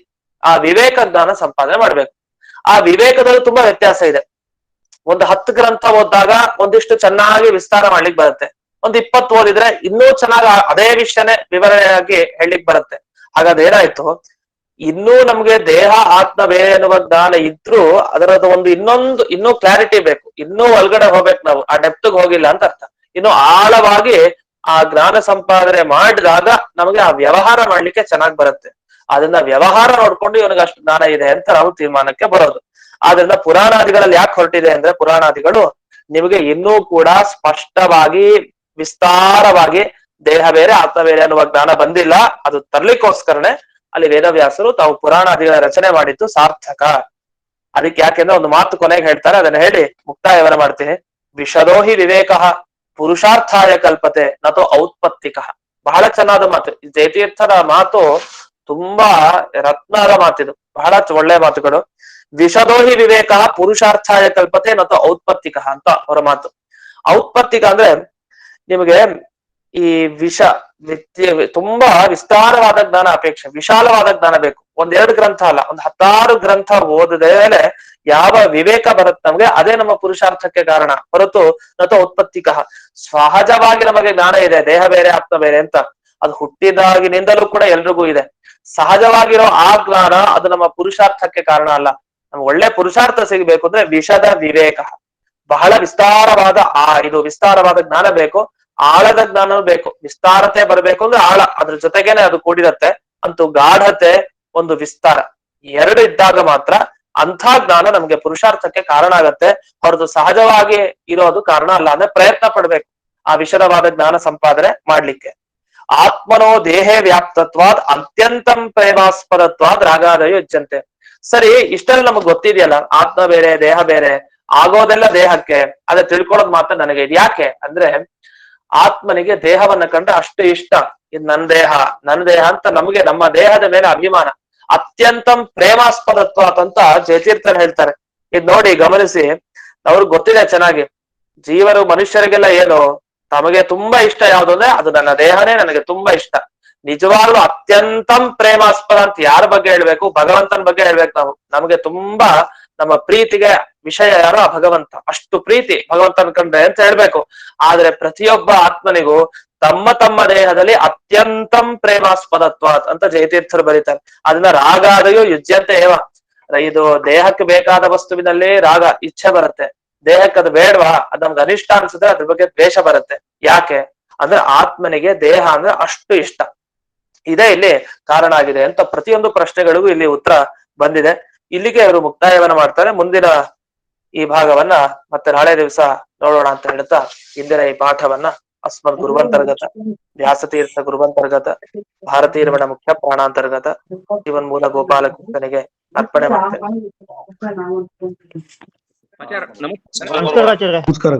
[SPEAKER 2] ಆ ವಿವೇಕ ಜ್ಞಾನ ಸಂಪಾದನೆ ಮಾಡ್ಬೇಕು. ಆ ವಿವೇಕದಲ್ಲೂ ತುಂಬಾ ವ್ಯತ್ಯಾಸ ಇದೆ. ಒಂದು 10 ಗ್ರಂಥ ಓದಿದಾಗ ಒಂದಿಷ್ಟು ಚೆನ್ನಾಗಿ ವಿಸ್ತಾರ ಮಾಡ್ಲಿಕ್ಕೆ ಬರುತ್ತೆ, ಒಂದು 20 ಓದಿದ್ರೆ ಇನ್ನೂ ಚೆನ್ನಾಗಿ ಅದೇ ವಿಷಯನೇ ವಿವರಣೆಯಾಗಿ ಹೇಳಲಿಕ್ಕೆ ಬರುತ್ತೆ. ಹಾಗಾದ್ರೆ ಏನಾಯ್ತು, ಇನ್ನೂ ನಮ್ಗೆ ದೇಹ ಆತ್ಮ ಬೇರೆ ಎನ್ನುವ ಜ್ಞಾನ ಇದ್ರೂ ಅದರದ್ದು ಒಂದು ಇನ್ನೂ ಕ್ಲಾರಿಟಿ ಬೇಕು, ಇನ್ನೂ ಒಳಗಡೆ ಹೋಗ್ಬೇಕು, ನಾವು ಆ ಡೆಪ್ತ್ಗೆ ಹೋಗಿಲ್ಲ ಅಂತ ಅರ್ಥ. ಇನ್ನು ಆಳವಾಗಿ ಆ ಜ್ಞಾನ ಸಂಪಾದನೆ ಮಾಡಿದಾಗ ನಮಗೆ ಆ ವ್ಯವಹಾರ ಮಾಡ್ಲಿಕ್ಕೆ ಚೆನ್ನಾಗಿ ಬರುತ್ತೆ. ಅದನ್ನ ವ್ಯವಹಾರ ನೋಡ್ಕೊಂಡು ಇವನಿಗೆ ಅಷ್ಟು ಜ್ಞಾನ ಇದೆ ಅಂತ ನಾವು ತೀರ್ಮಾನಕ್ಕೆ ಬರೋದು. ಆದ್ರಿಂದ ಪುರಾಣಾದಿಗಳಲ್ಲಿ ಯಾಕೆ ಹೊರಟಿದೆ ಅಂದ್ರೆ, ಪುರಾಣಾದಿಗಳು ನಿಮಗೆ ಇನ್ನೂ ಕೂಡ ಸ್ಪಷ್ಟವಾಗಿ ವಿಸ್ತಾರವಾಗಿ ದೇಹ ಬೇರೆ ಆತ್ಮ ಬೇರೆ ಅನ್ನುವ ಜ್ಞಾನ ಬಂದಿಲ್ಲ, ಅದು ತರ್ಲಿಕ್ಕೋಸ್ಕರನೇ ಅಲ್ಲಿ ವೇದವ್ಯಾಸರು ತಾವು ಪುರಾಣಾದಿಗಳ ರಚನೆ ಮಾಡಿದ್ದು ಸಾರ್ಥಕ. ಅದಕ್ಕೆ ಯಾಕೆಂದ್ರೆ ಒಂದು ಮಾತು ಕೊನೆಗೆ ಹೇಳ್ತಾರೆ, ಅದನ್ನ ಹೇಳಿ ಮುಕ್ತಾಯವನ್ನ ಮಾಡ್ತೀನಿ. ವಿಷದೋಹಿ ವಿವೇಕ ಪುರುಷಾರ್ಥಾಯ ಕಲ್ಪತೆ ನತೋ ಔತ್ಪತ್ತಿಕ. ಬಹಳ ಚೆನ್ನಾದ ಮಾತು, ಜಯತೀರ್ಥರ ಮಾತು ತುಂಬಾ ರತ್ನದ ಮಾತಿದು, ಬಹಳ ಒಳ್ಳೆ ಮಾತುಗಳು. ವಿಷದೋಹಿ ವಿವೇಕ ಪುರುಷಾರ್ಥಾಯ ಕಲ್ಪತೆ ನತೋ ಔತ್ಪತ್ತಿಕ ಅಂತ ಅವರ ಮಾತು. ಔತ್ಪತ್ತಿಕ ಅಂದ್ರೆ ನಿಮಗೆ ಈ ತುಂಬಾ ವಿಸ್ತಾರವಾದ ಜ್ಞಾನ ಅಪೇಕ್ಷೆ, ವಿಶಾಲವಾದ ಜ್ಞಾನ ಬೇಕು. 1-2 ಗ್ರಂಥ ಅಲ್ಲ, ಒಂದು 10 ಗ್ರಂಥ ಓದಿದ ಮೇಲೆ ಯಾವ ವಿವೇಕ ಬರುತ್ತೆ ನಮ್ಗೆ, ಅದೇ ನಮ್ಮ ಪುರುಷಾರ್ಥಕ್ಕೆ ಕಾರಣ ಹೊರತು ನತೋ ಔತ್ಪತ್ತಿಕ. ಸಹಜವಾಗಿ ನಮಗೆ ಜ್ಞಾನ ಇದೆ ದೇಹ ಬೇರೆ ಆತ್ಮ ಬೇರೆ ಅಂತ, ಅದು ಹುಟ್ಟಿದಾಗಿನಿಂದಲೂ ಕೂಡ ಎಲ್ರಿಗೂ ಇದೆ. ಸಹಜವಾಗಿರೋ ಆ ಜ್ಞಾನ ಅದು ನಮ್ಮ ಪುರುಷಾರ್ಥಕ್ಕೆ ಕಾರಣ ಅಲ್ಲ. ನಮ್ಗೆ ಒಳ್ಳೆ ಪುರುಷಾರ್ಥ ಸಿಗಬೇಕು ಅಂದ್ರೆ ವಿಷದ ವಿವೇಕ, ಬಹಳ ವಿಸ್ತಾರವಾದ ವಿಸ್ತಾರವಾದ ಜ್ಞಾನ ಬೇಕು, ಆಳದ ಜ್ಞಾನ ಬೇಕು. ವಿಸ್ತಾರತೆ ಬರಬೇಕು ಅಂದ್ರೆ ಆಳ, ಅದ್ರ ಜೊತೆಗೇನೆ ಅದು ಕೂಡಿರತ್ತೆ. ಅಂತೂ ಗಾಢತೆ ಒಂದು ವಿಸ್ತಾರ ಎರಡು ಇದ್ದಾಗ ಮಾತ್ರ ಅಂಥ ಜ್ಞಾನ ನಮ್ಗೆ ಪುರುಷಾರ್ಥಕ್ಕೆ ಕಾರಣ ಆಗತ್ತೆ, ಹೊರತು ಸಹಜವಾಗಿ ಇರೋದು ಕಾರಣ ಅಲ್ಲ. ಅಂದ್ರೆ ಪ್ರಯತ್ನ ಪಡ್ಬೇಕು ಆ ವಿಶದವಾದ ಜ್ಞಾನ ಸಂಪಾದನೆ ಮಾಡ್ಲಿಕ್ಕೆ. ಆತ್ಮನೋ ದೇಹೇ ವ್ಯಾಪ್ತತ್ವಾದ್ ಅತ್ಯಂತಂ ಪ್ರೇಮಾಸ್ಪದತ್ವಾದ್ ರಾಗಾದಯ ಯುಜ್ಯಂತೆ. ಸರಿ, ಇಷ್ಟೆಲ್ಲ ನಮಗ್ ಗೊತ್ತಿದೆಯಲ್ಲ, ಆತ್ಮ ಬೇರೆ ದೇಹ ಬೇರೆ, ಆಗೋದೆಲ್ಲ ದೇಹಕ್ಕೆ, ಅದೇ ತಿಳ್ಕೊಳ್ಳೋದು ಮಾತ್ರ ನನಗೆ. ಇದು ಯಾಕೆ ಅಂದ್ರೆ ಆತ್ಮನಿಗೆ ದೇಹವನ್ನ ಕಂಡ್ರೆ ಅಷ್ಟು ಇಷ್ಟ. ಇದು ನನ್ ದೇಹ ಅಂತ ನಮಗೆ ನಮ್ಮ ದೇಹದ ಮೇಲೆ ಅಭಿಮಾನ. ಅತ್ಯಂತಂ ಪ್ರೇಮಾಸ್ಪದತ್ವ ಅಂತ ಜಯತೀರ್ಥರು ಹೇಳ್ತಾರೆ. ಇದ್ ನೋಡಿ ಗಮನಿಸಿ, ಅವ್ರಿಗೆ ಗೊತ್ತಿದೆ ಚೆನ್ನಾಗಿ. ಜೀವರು ಮನುಷ್ಯರಿಗೆಲ್ಲ ಏನು ತಮಗೆ ತುಂಬಾ ಇಷ್ಟ ಯಾವ್ದು ಅಂದ್ರೆ ಅದು ನನ್ನ ದೇಹನೇ ನನಗೆ ತುಂಬಾ ಇಷ್ಟ. ನಿಜವಾಗ್ಲೂ ಅತ್ಯಂತಂ ಪ್ರೇಮಾಸ್ಪದ ಅಂತ ಯಾರ ಬಗ್ಗೆ ಹೇಳ್ಬೇಕು? ಭಗವಂತನ ಬಗ್ಗೆ ಹೇಳ್ಬೇಕು ನಾವು. ನಮಗೆ ತುಂಬಾ ನಮ್ಮ ಪ್ರೀತಿಗೆ ವಿಷಯ ಯಾರೋ ಆ ಭಗವಂತ. ಅಷ್ಟು ಪ್ರೀತಿ ಭಗವಂತನ ಕಂಡ್ರೆ ಅಂತ ಹೇಳ್ಬೇಕು. ಆದ್ರೆ ಪ್ರತಿಯೊಬ್ಬ ಆತ್ಮನಿಗೂ ತಮ್ಮ ತಮ್ಮ ದೇಹದಲ್ಲಿ ಅತ್ಯಂತಂ ಪ್ರೇಮಾಸ್ಪದತ್ವ ಅಂತ ಜಯತೀರ್ಥರು ಬರೀತಾರೆ. ಅದನ್ನ ರಾಗಾದಯೋ ಯುಜ್ಯಂತೆ ಏವ. ಇದು ದೇಹಕ್ಕೆ ಬೇಕಾದ ವಸ್ತುವಿನಲ್ಲಿ ರಾಗ ಇಚ್ಛೆ ಬರುತ್ತೆ, ದೇಹಕ್ಕೆ ಅದು ಬೇಡವಾ, ಅದು ನಮ್ಗೆ ಅನಿಷ್ಟ ಅನ್ಸಿದ್ರೆ ಅದ್ರ ಬಗ್ಗೆ ದ್ವೇಷ ಬರುತ್ತೆ. ಯಾಕೆ ಅಂದ್ರೆ ಆತ್ಮನಿಗೆ ದೇಹ ಅಂದ್ರೆ ಅಷ್ಟು ಇಷ್ಟ. ಇದೇ ಇಲ್ಲಿ ಕಾರಣ ಆಗಿದೆ ಅಂತ ಪ್ರತಿಯೊಂದು ಪ್ರಶ್ನೆಗಳಿಗೂ ಇಲ್ಲಿ ಉತ್ತರ ಬಂದಿದೆ. ಇಲ್ಲಿಗೆ ಅವರು ಮುಕ್ತಾಯವನ್ನ ಮಾಡ್ತಾರೆ. ಮುಂದಿನ ಈ ಭಾಗವನ್ನ ಮತ್ತೆ ನಾಳೆ ದಿವಸ ನೋಡೋಣ ಅಂತ ಹೇಳ್ತಾ ಇಂದಿನ ಈ ಪಾಠವನ್ನ ಅಸ್ಮದ್ ಗುರುವಂತರ್ಗತ ವ್ಯಾಸತೀರ್ಥ ಗುರುವಂತರ್ಗತ ಭಾರತೀರಮಣ ಮುಖ್ಯ ಪ್ರಾಣಾಂತರ್ಗತ ಜೀವನ್ಮೂಲ ಗೋಪಾಲಕೃಷ್ಣನಿಗೆ ಅರ್ಪಣೆ ಮಾಡ್ತೇನೆ.
[SPEAKER 1] ನಮಸ್ಕಾರ.